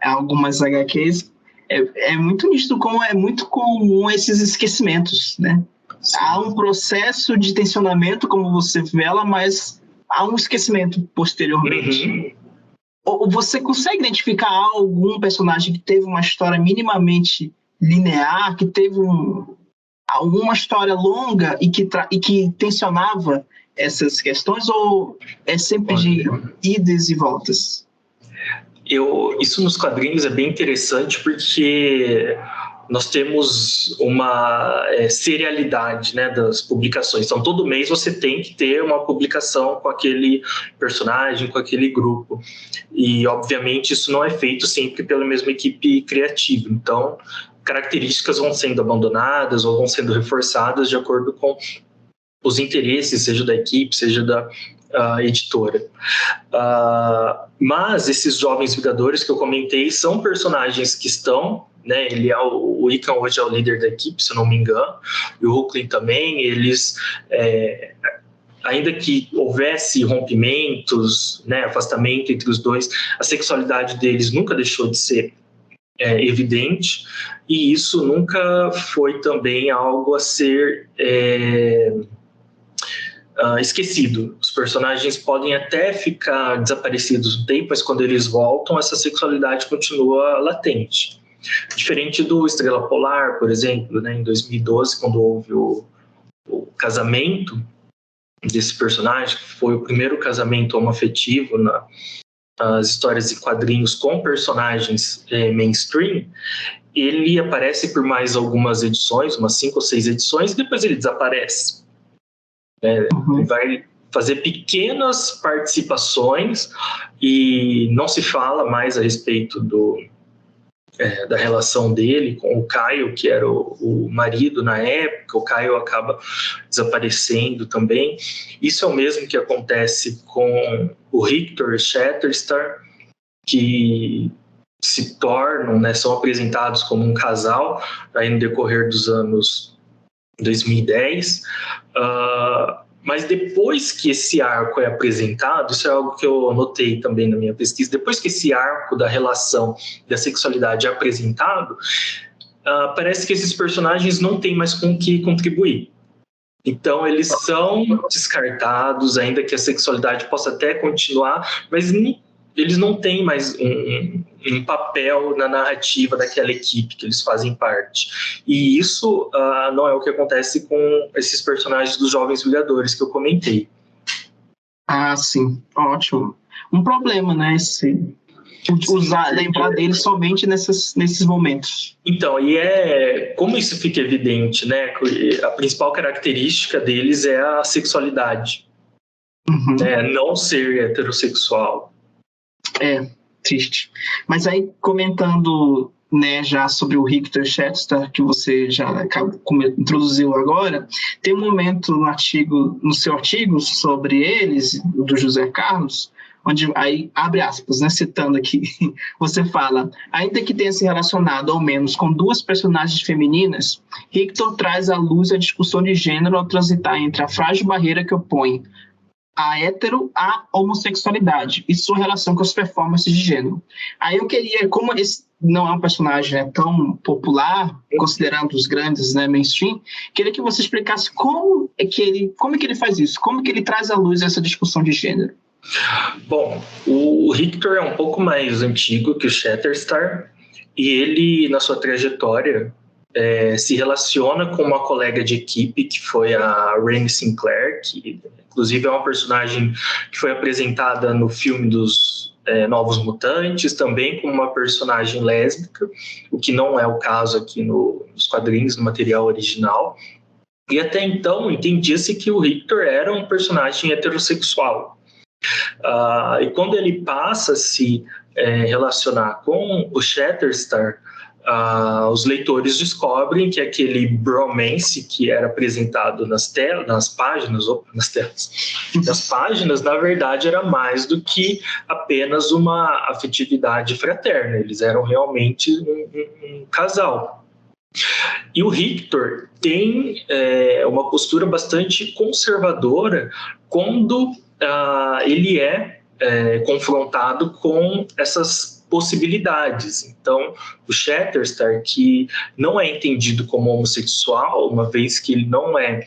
algumas HQs, é muito nítido como é muito comum esses esquecimentos, né? Sim. Há um processo de tensionamento, como você vela, mas há um esquecimento posteriormente. Uhum. Você consegue identificar algum personagem que teve uma história minimamente linear, que teve alguma história longa e que tensionava essas questões, ou é sempre de idas e voltas? Isso nos quadrinhos é bem interessante, porque nós temos uma serialidade, né, das publicações. Então, todo mês você tem que ter uma publicação com aquele personagem, com aquele grupo. E, obviamente, isso não é feito sempre pela mesma equipe criativa. Então, características vão sendo abandonadas ou vão sendo reforçadas de acordo com os interesses, seja da equipe, seja da editora. Mas esses Jovens Vingadores que eu comentei são personagens que estão, né, o Wiccan hoje é o líder da equipe, se eu não me engano, e o Hulkling também. Eles, ainda que houvesse rompimentos, né, afastamento entre os dois, a sexualidade deles nunca deixou de ser evidente, e isso nunca foi também algo a ser esquecido. Os personagens podem até ficar desaparecidos um tempo, mas quando eles voltam, essa sexualidade continua latente. Diferente do Estrela Polar, por exemplo, né, em 2012, quando houve o casamento desse personagem, que foi o primeiro casamento homoafetivo as histórias e quadrinhos com personagens mainstream, ele aparece por mais algumas edições, umas 5 ou 6 edições, e depois ele desaparece. Ele vai fazer pequenas participações e não se fala mais a respeito da relação dele com o Caio, que era o marido na época. O Caio acaba desaparecendo também. Isso é o mesmo que acontece com o Rictor Shatterstar, que se tornam, né, são apresentados como um casal aí no decorrer dos anos 2010. Mas depois que esse arco é apresentado, isso é algo que eu notei também na minha pesquisa, depois que esse arco da relação da sexualidade é apresentado, parece que esses personagens não têm mais com o que contribuir. Então eles são descartados, ainda que a sexualidade possa até continuar, mas eles não têm mais um papel na narrativa daquela equipe que eles fazem parte. E isso não é o que acontece com esses personagens dos Jovens Vingadores que eu comentei. Ah, sim. Ótimo. Um problema, né? Lembrar deles somente nesses momentos. Então, e como isso fica evidente, né? A principal característica deles é a sexualidade. Não ser heterossexual. Triste. Mas aí, comentando, né, já sobre o Rictor Shatterstar, que você já introduziu agora, tem um momento no seu artigo sobre eles, do José Carlos, onde, aí, abre aspas, né, citando aqui, você fala: ainda que tenha se relacionado ao menos com 2 personagens femininas, Rictor traz à luz a discussão de gênero ao transitar entre a frágil barreira que opõe a a homossexualidade e sua relação com as performances de gênero. Aí eu queria, como esse não é um personagem tão popular, considerando os grandes, né, mainstream, queria que você explicasse como é que ele faz isso, como que ele traz à luz essa discussão de gênero. Bom, o Rictor é um pouco mais antigo que o Shatterstar, e ele, na sua trajetória, se relaciona com uma colega de equipe que foi a Renée Sinclair, que inclusive é uma personagem que foi apresentada no filme dos Novos Mutantes, também como uma personagem lésbica, o que não é o caso aqui nos quadrinhos, no material original. E até então entendia-se que o Rictor era um personagem heterossexual. E quando ele passa a se relacionar com o Shatterstar, os leitores descobrem que aquele bromance que era apresentado nas páginas, na verdade, era mais do que apenas uma afetividade fraterna. Eles eram realmente um casal. E o Rictor tem uma postura bastante conservadora quando ele é confrontado com essas possibilidades. Então, o Shatterstar, que não é entendido como homossexual, uma vez que ele não é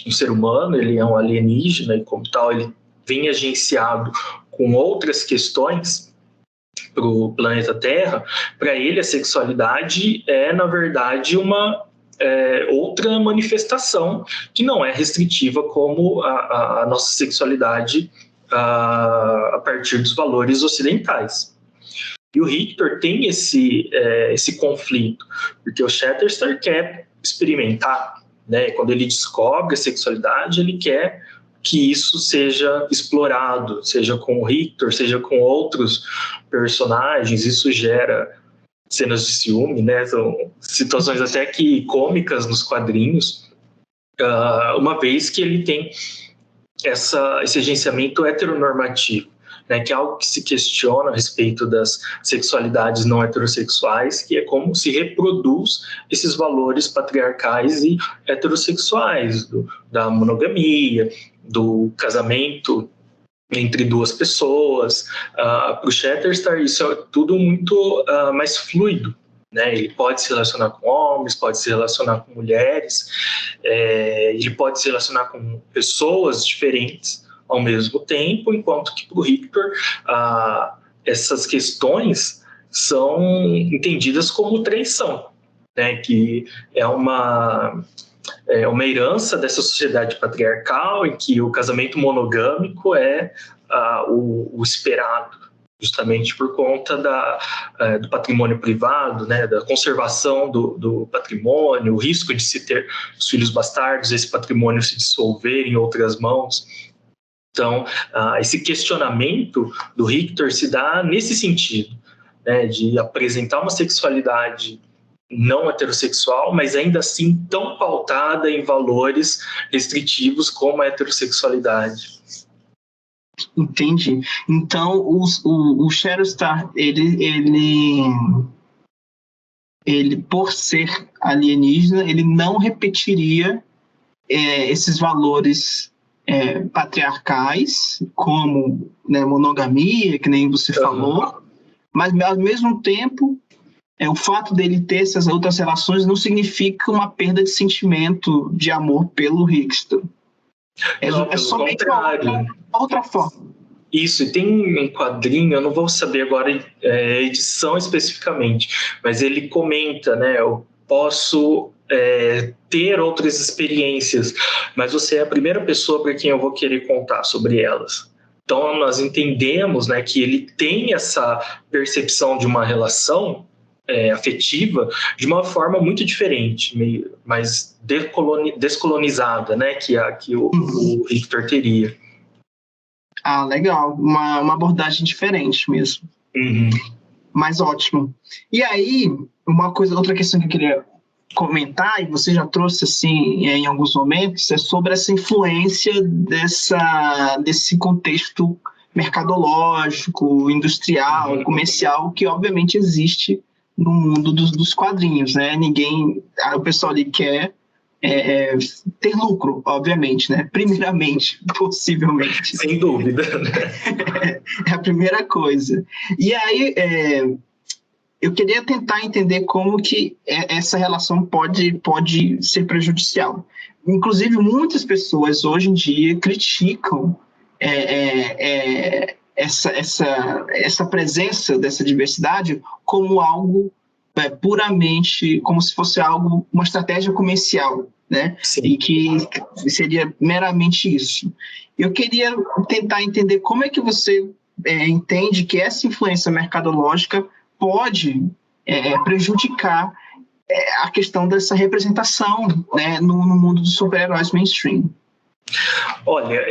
um ser humano, ele é um alienígena, e como tal ele vem agenciado com outras questões para o planeta Terra. Para ele, a sexualidade é, na verdade, uma outra manifestação que não é restritiva como a nossa sexualidade a partir dos valores ocidentais. E o Rictor tem esse conflito, porque o Shatterstar quer experimentar, né? Quando ele descobre a sexualidade, ele quer que isso seja explorado, seja com o Rictor, seja com outros personagens. Isso gera cenas de ciúme, né? São situações até que cômicas nos quadrinhos, uma vez que ele tem esse agenciamento heteronormativo, né, que é algo que se questiona a respeito das sexualidades não heterossexuais, que é como se reproduz esses valores patriarcais e heterossexuais, da monogamia, do casamento entre 2 pessoas. Para o Shatterstar, isso é tudo muito mais fluido, né? Ele pode se relacionar com homens, pode se relacionar com mulheres, ele pode se relacionar com pessoas diferentes ao mesmo tempo, enquanto que para o Rictor essas questões são entendidas como traição, né? Que é uma herança dessa sociedade patriarcal em que o casamento monogâmico é o esperado, justamente por conta do patrimônio privado, né, da conservação do patrimônio, o risco de se ter os filhos bastardos, esse patrimônio se dissolver em outras mãos. Então, esse questionamento do Richter se dá nesse sentido, né, de apresentar uma sexualidade não heterossexual, mas ainda assim tão pautada em valores restritivos como a heterossexualidade. Entendi. Então, o Shatterstar, ele, por ser alienígena, ele não repetiria esses valores patriarcais, como, né, monogamia, que nem você falou, mas, ao mesmo tempo, o fato dele ter essas outras relações não significa uma perda de sentimento de amor pelo Richter. É somente uma outra forma. Isso, e tem um quadrinho, eu não vou saber agora a edição especificamente, mas ele comenta, né, eu posso ter outras experiências, mas você é a primeira pessoa para quem eu vou querer contar sobre elas. Então, nós entendemos, né, que ele tem essa percepção de uma relação afetiva de uma forma muito diferente, mais descolonizada, né, que o Richter teria. Ah, legal. Uma abordagem diferente mesmo. Uhum. Mas ótimo. E aí, outra questão que eu queria comentar, e você já trouxe assim em alguns momentos, é sobre essa influência desse contexto mercadológico, industrial, comercial, que obviamente existe no mundo dos quadrinhos, né? O pessoal ali quer ter lucro, obviamente, né? Primeiramente, possivelmente. Sem dúvida. É a primeira coisa. E aí, eu queria tentar entender como que essa relação pode ser prejudicial. Inclusive, muitas pessoas hoje em dia criticam essa presença dessa diversidade como algo puramente, como se fosse uma estratégia comercial, né? Sim. E que seria meramente isso. Eu queria tentar entender como é que você entende que essa influência mercadológica pode prejudicar a questão dessa representação, né, no mundo dos super-heróis mainstream. Olha,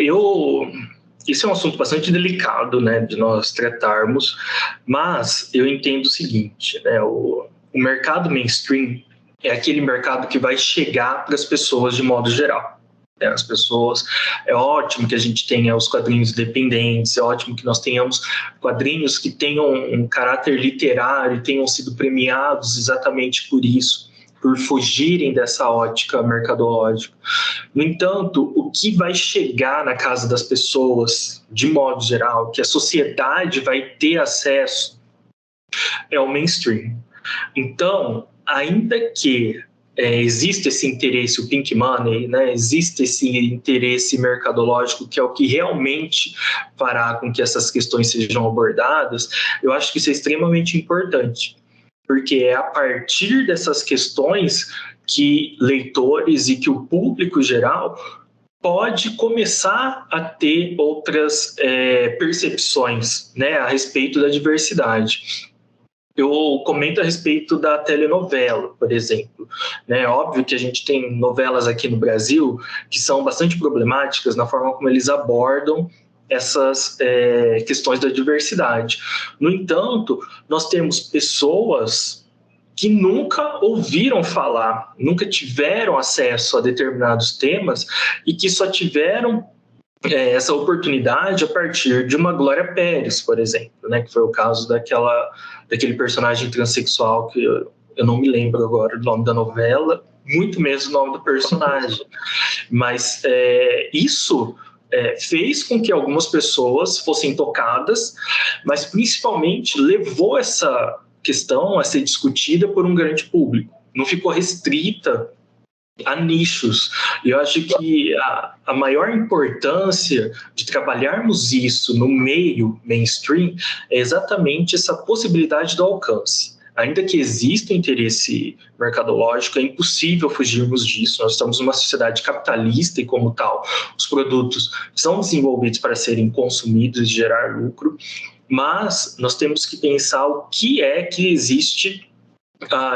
isso é um assunto bastante delicado, né, de nós tratarmos, mas eu entendo o seguinte, né, o mercado mainstream é aquele mercado que vai chegar para as pessoas de modo geral. As pessoas, é ótimo que a gente tenha os quadrinhos independentes, é ótimo que nós tenhamos quadrinhos que tenham um caráter literário, tenham sido premiados exatamente por isso, por fugirem dessa ótica mercadológica. No entanto, o que vai chegar na casa das pessoas, de modo geral, que a sociedade vai ter acesso, é o mainstream. Então, ainda que existe esse interesse, o pink money, né? Existe esse interesse mercadológico que é o que realmente fará com que essas questões sejam abordadas, eu acho que isso é extremamente importante, porque é a partir dessas questões que leitores e que o público geral pode começar a ter outras percepções, né, a respeito da diversidade. Eu comento a respeito da telenovela, por exemplo. É óbvio que a gente tem novelas aqui no Brasil que são bastante problemáticas na forma como eles abordam essas questões da diversidade. No entanto, nós temos pessoas que nunca ouviram falar, nunca tiveram acesso a determinados temas e que só tiveram essa oportunidade a partir de uma Glória Pérez, por exemplo, né, que foi o caso daquele personagem transexual que eu não me lembro agora o nome da novela, muito menos o nome do personagem, mas isso fez com que algumas pessoas fossem tocadas, mas principalmente levou essa questão a ser discutida por um grande público, não ficou restrita a nichos. E eu acho que a maior importância de trabalharmos isso no meio mainstream é exatamente essa possibilidade do alcance. Ainda que exista interesse mercadológico, é impossível fugirmos disso. Nós estamos numa sociedade capitalista e, como tal, os produtos são desenvolvidos para serem consumidos e gerar lucro. mas nós temos que pensar o que é que existe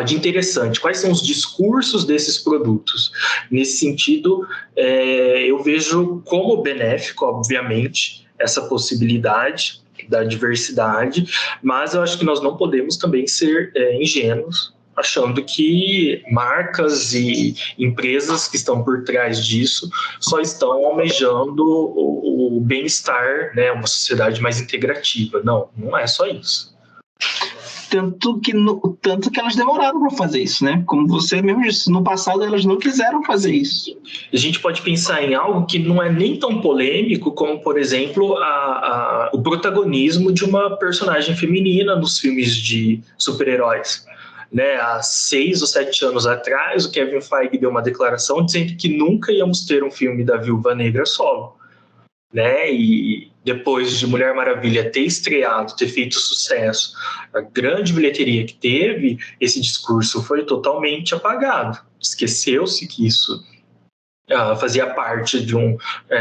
de interessante, quais são os discursos desses produtos. Nesse sentido, eu vejo como benéfico, obviamente, essa possibilidade da diversidade, mas eu acho que nós não podemos também ser ingênuos, achando que marcas e empresas que estão por trás disso só estão almejando o bem-estar, né, uma sociedade mais integrativa. Não, não é só isso. Tanto que elas demoraram para fazer isso, né? Como você mesmo disse, no passado elas não quiseram fazer isso. A gente pode pensar em algo que não é nem tão polêmico como, por exemplo, o protagonismo de uma personagem feminina nos filmes de super-heróis. Né, há 6 ou 7 anos atrás, o Kevin Feige deu uma declaração dizendo que nunca íamos ter um filme da Viúva Negra solo. Né? E depois de Mulher Maravilha ter estreado, ter feito sucesso, a grande bilheteria que teve, esse discurso foi totalmente apagado. Esqueceu-se que isso fazia parte de um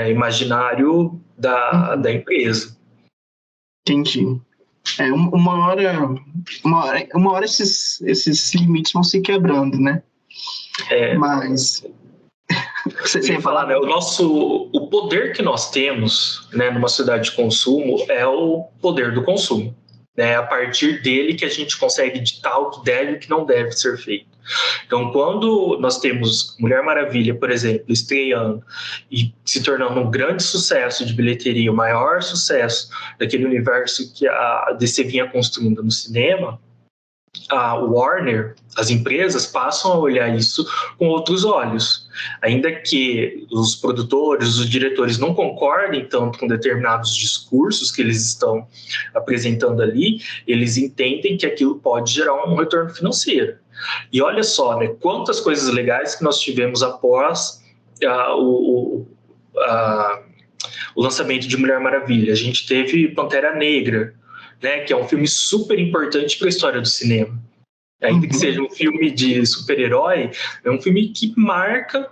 imaginário da empresa. Entendi. Uma hora esses limites vão se quebrando, né? Mas você ia falar, né? O poder que nós temos, né, numa sociedade de consumo é o poder do consumo. É a partir dele que a gente consegue ditar o que deve e o que não deve ser feito. Então, quando nós temos Mulher Maravilha, por exemplo, estreando e se tornando um grande sucesso de bilheteria, o maior sucesso daquele universo que a DC vinha construindo no cinema, a Warner, as empresas passam a olhar isso com outros olhos. Ainda que os produtores, os diretores não concordem tanto com determinados discursos que eles estão apresentando ali, eles entendem que aquilo pode gerar um retorno financeiro. E olha só, né, quantas coisas legais que nós tivemos após o lançamento de Mulher Maravilha. A gente teve Pantera Negra, né, que é um filme super importante para a história do cinema. Ainda que seja um filme de super-herói, é um filme que marca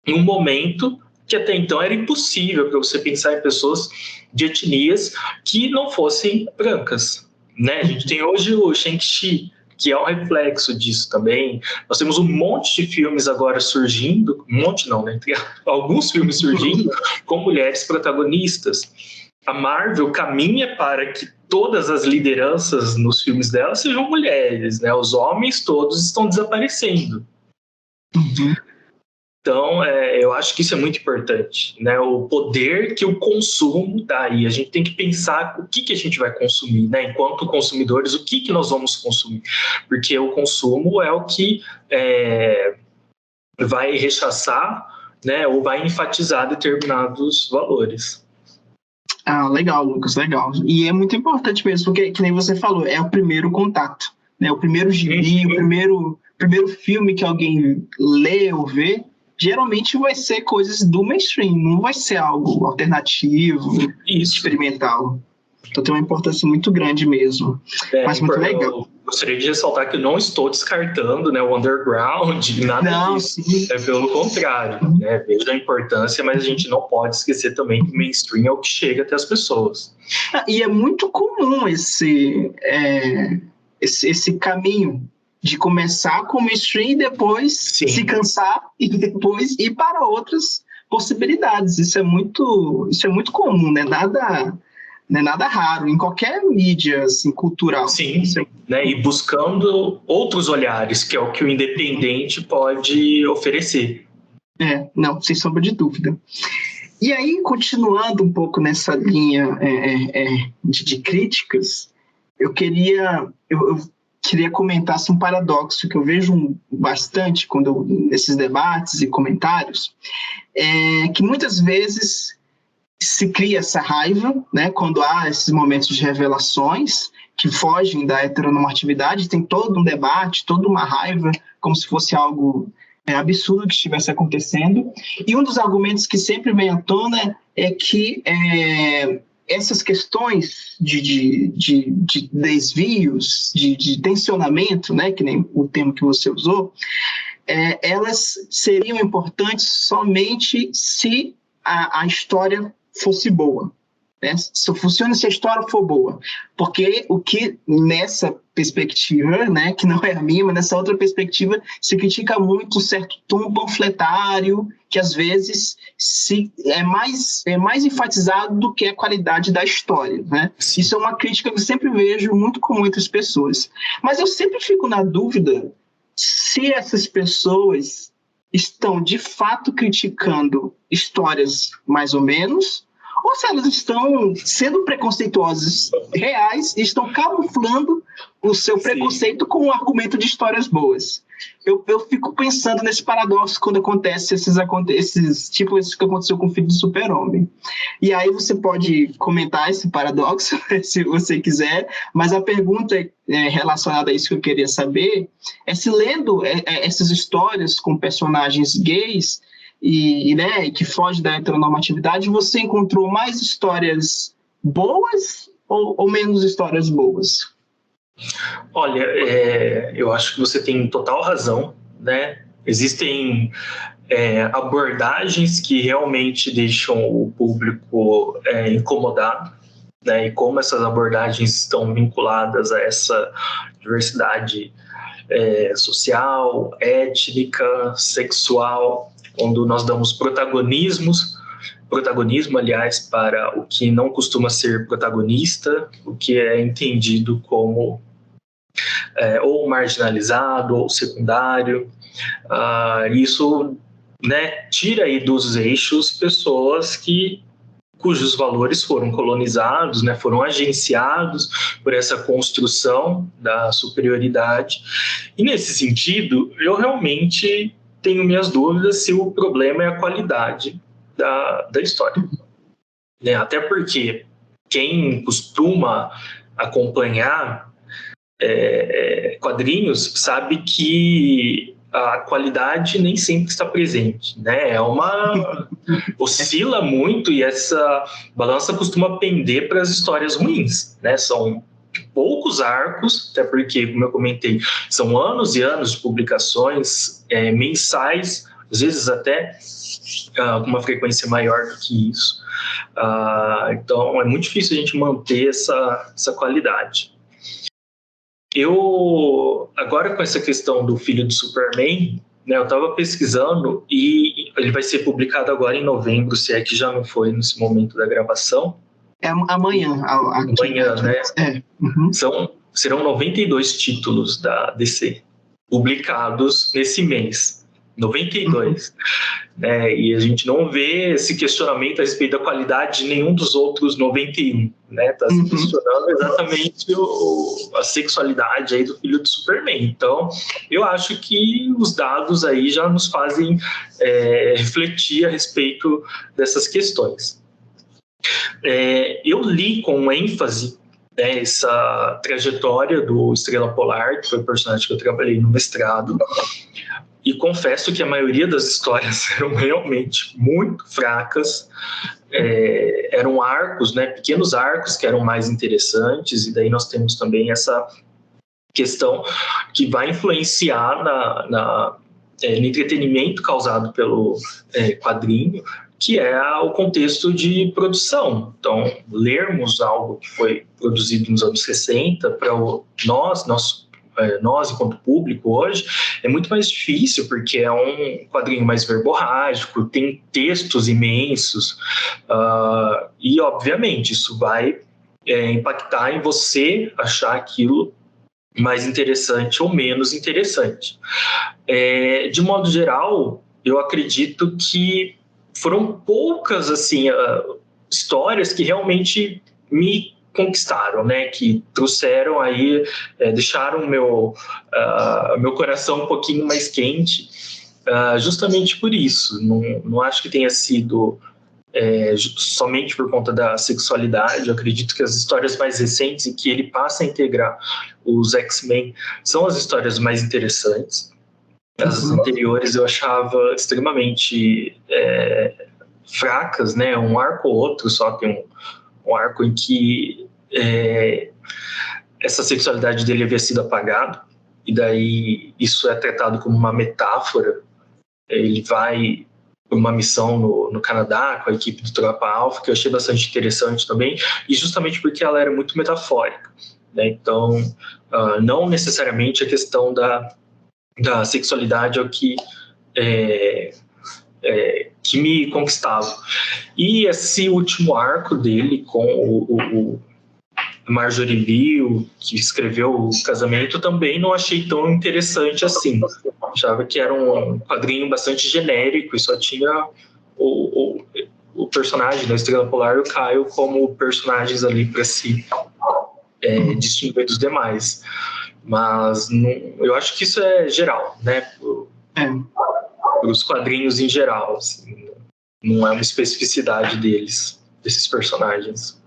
um momento que até então era impossível para você pensar em pessoas de etnias que não fossem brancas. Né? A gente tem hoje o Shang-Chi, que é um reflexo disso também. Nós temos um monte de filmes agora surgindo, um monte não, né? Tem alguns filmes surgindo com mulheres protagonistas. A Marvel caminha para que todas as lideranças nos filmes dela sejam mulheres, né? Os homens todos estão desaparecendo. Então, eu acho que isso é muito importante, né? O poder que o consumo dá. E a gente tem que pensar o que a gente vai consumir, né? Enquanto consumidores, o que nós vamos consumir. Porque o consumo é o que vai rechaçar, né? Ou vai enfatizar determinados valores. Ah, legal, Lucas, legal. E é muito importante mesmo, porque, que nem você falou, é o primeiro contato, né? O primeiro gibi, o primeiro filme que alguém lê ou vê, geralmente vai ser coisas do mainstream, não vai ser algo alternativo, experimental. Então tem uma importância muito grande mesmo. Mas muito legal. Eu gostaria de ressaltar que eu não estou descartando, né, o underground, nada disso. Sim. Pelo contrário, né, vejo a importância, mas a gente não pode esquecer também que o mainstream é o que chega até as pessoas. E é muito comum esse caminho de começar com o mainstream e depois se cansar e depois ir para outras possibilidades. Isso é muito comum, né? Não é nada raro, em qualquer mídia assim, cultural. Sim, né? E buscando outros olhares, que é o que o independente pode oferecer. Não, sem sombra de dúvida. E aí, continuando um pouco nessa linha de críticas, eu queria comentar um paradoxo que eu vejo bastante nesses debates e comentários, que muitas vezes se cria essa raiva, né, quando há esses momentos de revelações que fogem da heteronormatividade, tem todo um debate, toda uma raiva, como se fosse algo absurdo que estivesse acontecendo. E um dos argumentos que sempre vem à tona é que essas questões de desvios, de tensionamento, né, que nem o termo que você usou, elas seriam importantes somente se a história fosse boa. né? Só funciona se a história for boa. Porque o que nessa perspectiva, né, que não é a minha, mas nessa outra perspectiva, se critica muito um certo tom panfletário, que às vezes é mais enfatizado do que a qualidade da história, né? Isso é uma crítica que eu sempre vejo muito com muitas pessoas. Mas eu sempre fico na dúvida se essas pessoas estão de fato criticando histórias mais ou menos, ou se elas estão sendo preconceituosas reais e estão camuflando o seu preconceito com um argumento de histórias boas. Eu fico pensando nesse paradoxo quando acontece tipo isso que aconteceu com o Filho do Super-Homem. E aí você pode comentar esse paradoxo, se você quiser, mas a pergunta relacionada a isso que eu queria saber é se lendo essas histórias com personagens gays né, que foge da heteronormatividade, você encontrou mais histórias boas ou menos histórias boas? Olha, eu acho que você tem total razão, né? Existem abordagens que realmente deixam o público incomodado, né? E como essas abordagens estão vinculadas a essa diversidade social, étnica, sexual, quando nós damos protagonismo, aliás, para o que não costuma ser protagonista, o que é entendido como ou marginalizado ou secundário. Isso, né, tira aí dos eixos pessoas cujos valores foram colonizados, né, foram agenciados por essa construção da superioridade. E nesse sentido, eu realmente tenho minhas dúvidas se o problema é a qualidade da história. Né? Até porque quem costuma acompanhar quadrinhos sabe que a qualidade nem sempre está presente, né? Oscila muito e essa balança costuma pender para as histórias ruins, né? São poucos arcos, até porque, como eu comentei, são anos e anos de publicações mensais, às vezes até com uma frequência maior do que isso. Então, é muito difícil a gente manter essa qualidade. Agora com essa questão do Filho do Superman, né, eu estava pesquisando e ele vai ser publicado agora em novembro, se é que já não foi nesse momento da gravação. É amanhã. Amanhã, né? Uhum. Serão 92 títulos da DC publicados nesse mês. 92. E a gente não vê esse questionamento a respeito da qualidade de nenhum dos outros 91. Está se questionando exatamente a sexualidade aí do Filho do Superman. Então, eu acho que os dados aí já nos fazem refletir a respeito dessas questões. Eu li com ênfase essa trajetória do Estrela Polar, que foi o personagem que eu trabalhei no mestrado, e confesso que a maioria das histórias eram realmente muito fracas, eram arcos, né, pequenos arcos que eram mais interessantes, e daí nós temos também essa questão que vai influenciar no entretenimento causado pelo quadrinho, que é o contexto de produção. Então, lermos algo que foi produzido nos anos 60 para nós, enquanto público, hoje, é muito mais difícil, porque é um quadrinho mais verborrágico, tem textos imensos, e, obviamente, isso vai impactar em você achar aquilo mais interessante ou menos interessante. De modo geral, eu acredito que foram poucas assim, histórias que realmente me conquistaram, né? Que trouxeram aí, deixaram meu coração um pouquinho mais quente, justamente por isso. Não acho que tenha sido somente por conta da sexualidade. Eu acredito que as histórias mais recentes em que ele passa a integrar os X-Men são as histórias mais interessantes. As anteriores eu achava extremamente fracas, né? Um arco ou outro só tem um arco em que essa sexualidade dele havia sido apagada, e daí isso é tratado como uma metáfora. Ele vai uma missão no Canadá com a equipe do Tropa Alpha, que eu achei bastante interessante também, e justamente porque ela era muito metafórica, né? Então, não necessariamente a questão da sexualidade é o que me conquistava. E esse último arco dele com o Marjorie Liu, que escreveu o Casamento, também não achei tão interessante assim. Achava que era um quadrinho bastante genérico e só tinha o personagem da Estrela Polar e o Caio como personagens ali para se distinguir dos demais. Mas não, eu acho que isso é geral, né? Os quadrinhos em geral, assim, não é uma especificidade desses personagens.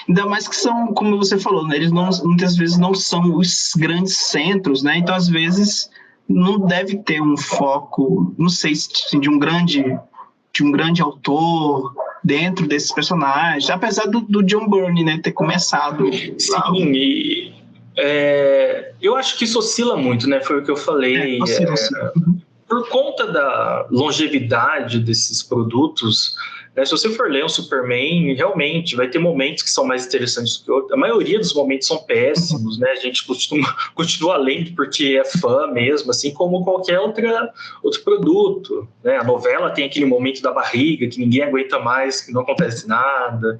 Ainda mais que são, como você falou, né? Eles muitas vezes não são os grandes centros, né? Então, às vezes, não deve ter um foco, não sei se de um grande autor dentro desses personagens, apesar do John Byrne, né, ter começado. Sim, e eu acho que isso oscila muito, né? Foi o que eu falei. Oscila. Por conta da longevidade desses produtos, né, se você for ler um Superman, realmente vai ter momentos que são mais interessantes do que outros. A maioria dos momentos são péssimos, né? A gente continua lendo porque é fã mesmo, assim como qualquer outro produto, né? A novela tem aquele momento da barriga que ninguém aguenta mais, que não acontece nada.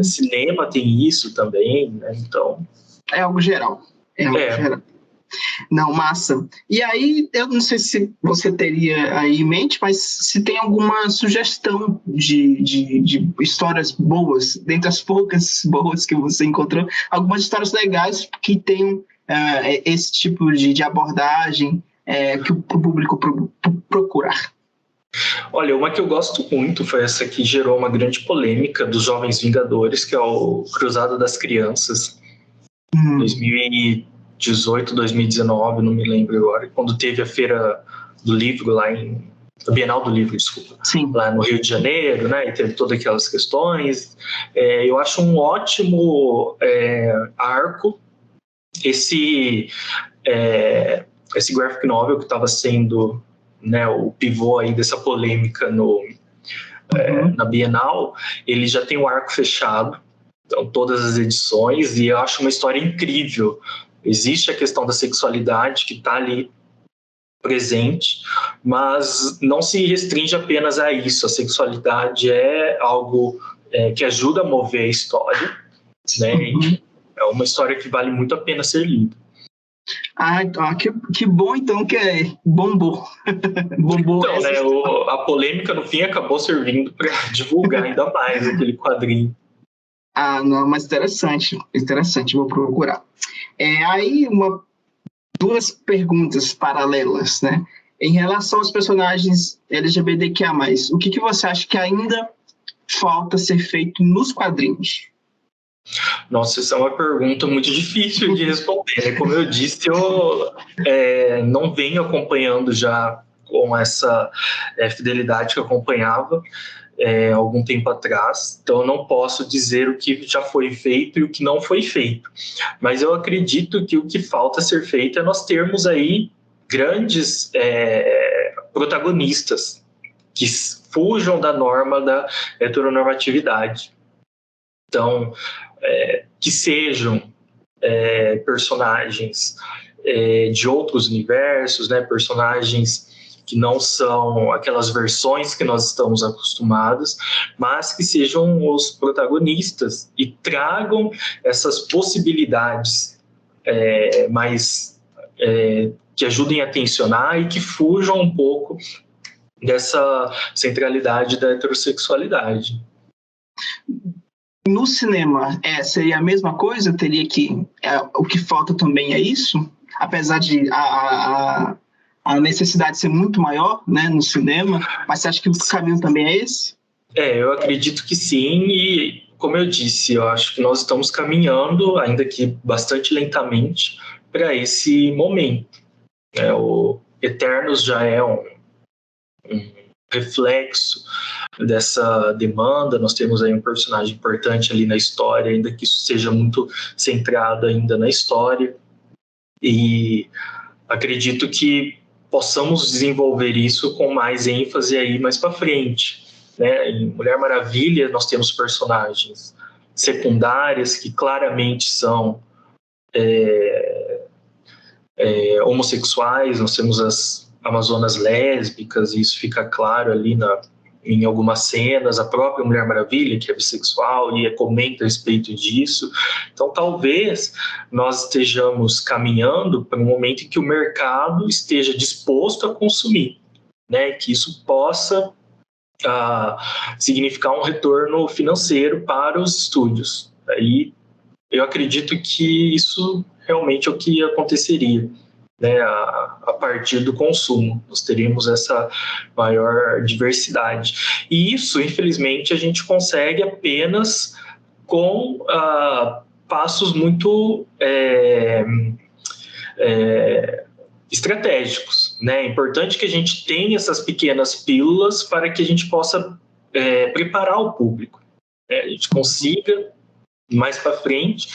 Cinema tem isso também, né? Então... é algo geral. Geral. Não, massa. E aí, eu não sei se você teria aí em mente, mas se tem alguma sugestão de histórias boas, dentre as poucas boas que você encontrou, algumas histórias legais que tenham esse tipo de abordagem que o público procurar. Olha, uma que eu gosto muito foi essa que gerou uma grande polêmica dos Jovens Vingadores, que é o Cruzada das Crianças, 2018, 2019, não me lembro agora, quando teve a Feira do Livro lá a Bienal do Livro, desculpa, Sim. Lá no Rio de Janeiro, né, e teve todas aquelas questões. Eu acho um ótimo arco esse graphic novel que estava sendo, né, o pivô aí dessa polêmica na Bienal. Ele já tem o arco fechado, então todas as edições, e eu acho uma história incrível. Existe a questão da sexualidade que está ali presente, mas não se restringe apenas a isso. A sexualidade é algo que ajuda a mover a história, né? E é uma história que vale muito a pena ser lida. Que bom, então, que bombou. Bombou. Então, né, a polêmica no fim acabou servindo para divulgar ainda mais aquele quadrinho. Não, mas interessante, vou procurar. Aí, duas perguntas paralelas, né? Em relação aos personagens LGBTQIA+, o que você acha que ainda falta ser feito nos quadrinhos? Nossa, essa é uma pergunta muito difícil de responder. Como eu disse, eu não venho acompanhando já com essa fidelidade que eu acompanhava algum tempo atrás, então eu não posso dizer o que já foi feito e o que não foi feito, mas eu acredito que o que falta ser feito é nós termos aí grandes protagonistas que fujam da norma da heteronormatividade. Então, que sejam personagens de outros universos, né, personagens que não são aquelas versões que nós estamos acostumados, mas que sejam os protagonistas e tragam essas possibilidades mais que ajudem a tensionar e que fujam um pouco dessa centralidade da heterossexualidade. No cinema, seria a mesma coisa? Teria que... o que falta também é isso? Apesar de a necessidade ser muito maior, né, no cinema, mas você acha que o caminho também é esse? Eu acredito que sim, e como eu disse, eu acho que nós estamos caminhando, ainda que bastante lentamente, para esse momento. O Eternos já é um reflexo dessa demanda. Nós temos aí um personagem importante ali na história, ainda que isso seja muito centrado ainda na história, e acredito que possamos desenvolver isso com mais ênfase aí mais para frente, né? Em Mulher Maravilha nós temos personagens secundárias que claramente são homossexuais, nós temos as Amazonas lésbicas, e isso fica claro ali em algumas cenas, a própria Mulher Maravilha, que é bissexual, e comenta a respeito disso. Então, talvez nós estejamos caminhando para um momento em que o mercado esteja disposto a consumir, né? Que isso possa significar um retorno financeiro para os estúdios. Aí, eu acredito que isso realmente é o que aconteceria, né, a partir do consumo. Nós teríamos essa maior diversidade. E isso, infelizmente, a gente consegue apenas com passos muito estratégicos, né? É importante que a gente tenha essas pequenas pílulas para que a gente possa preparar o público, né? A gente consiga mais para frente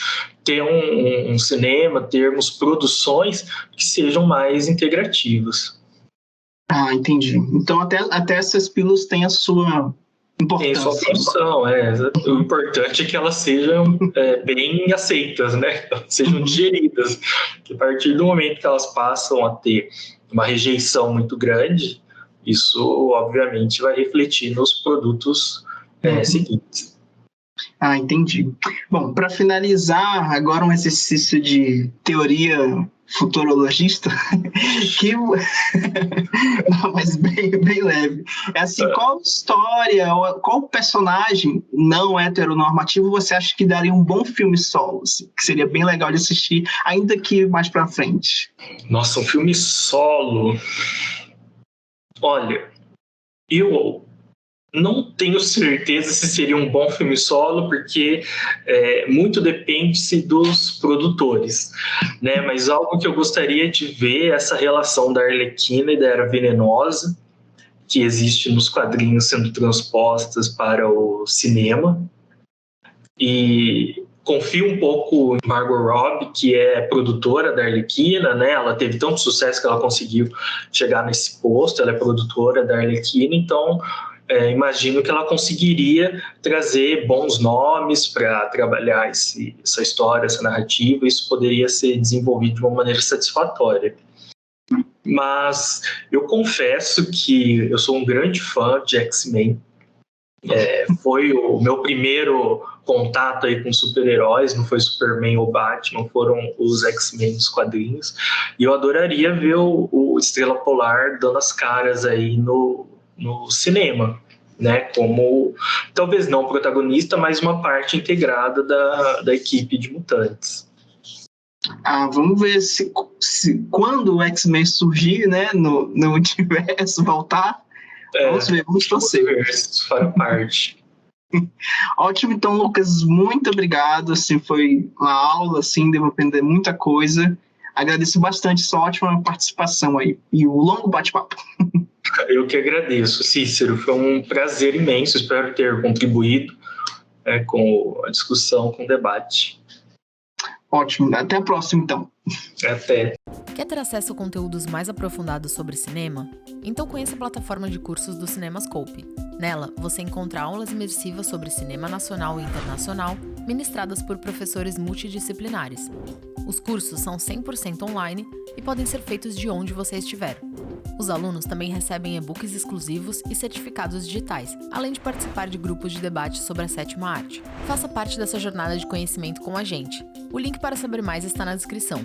ter um cinema, termos produções que sejam mais integrativas. Entendi. Então até essas pílulas têm a sua importância. Tem sua função, o importante é que elas sejam bem aceitas, né? Sejam digeridas. Que a partir do momento que elas passam a ter uma rejeição muito grande, isso obviamente vai refletir nos produtos seguintes. Entendi. Bom, para finalizar, agora um exercício de teoria futurologista, não, mas bem leve. É assim, qual história, qual personagem não heteronormativo você acha que daria um bom filme solo, assim, que seria bem legal de assistir, ainda que mais para frente? Nossa, um filme solo... Olha, eu não tenho certeza se seria um bom filme solo, porque muito depende-se dos produtores, né? Mas algo que eu gostaria de ver é essa relação da Arlequina e da Era Venenosa, que existe nos quadrinhos sendo transpostas para o cinema. E confio um pouco em Margot Robbie, que é produtora da Arlequina, né? Ela teve tanto sucesso que ela conseguiu chegar nesse posto, ela é produtora da Arlequina, então... imagino que ela conseguiria trazer bons nomes para trabalhar essa história, essa narrativa. Isso poderia ser desenvolvido de uma maneira satisfatória. Mas eu confesso que eu sou um grande fã de X-Men. Foi o meu primeiro contato aí com super-heróis, não foi Superman ou Batman, foram os X-Men dos quadrinhos. E eu adoraria ver o Estrela Polar dando as caras aí no cinema, né? Como, talvez não protagonista, mas uma parte integrada da equipe de mutantes. Vamos ver se quando o X-Men surgir, né, no universo, voltar, vamos torcer. Isso fará parte. Ótimo, então, Lucas, muito obrigado, assim, foi uma aula, assim, devo aprender muita coisa. Agradeço bastante sua ótima participação aí e o longo bate-papo. Eu que agradeço, Cícero. Foi um prazer imenso. Espero ter contribuído com a discussão, com o debate. Ótimo. Até a próxima, então. Até. Quer ter acesso a conteúdos mais aprofundados sobre cinema? Então conheça a plataforma de cursos do CinemaScope. Nela, você encontra aulas imersivas sobre cinema nacional e internacional, ministradas por professores multidisciplinares. Os cursos são 100% online e podem ser feitos de onde você estiver. Os alunos também recebem e-books exclusivos e certificados digitais, além de participar de grupos de debate sobre a sétima arte. Faça parte dessa jornada de conhecimento com a gente. O link para saber mais está na descrição.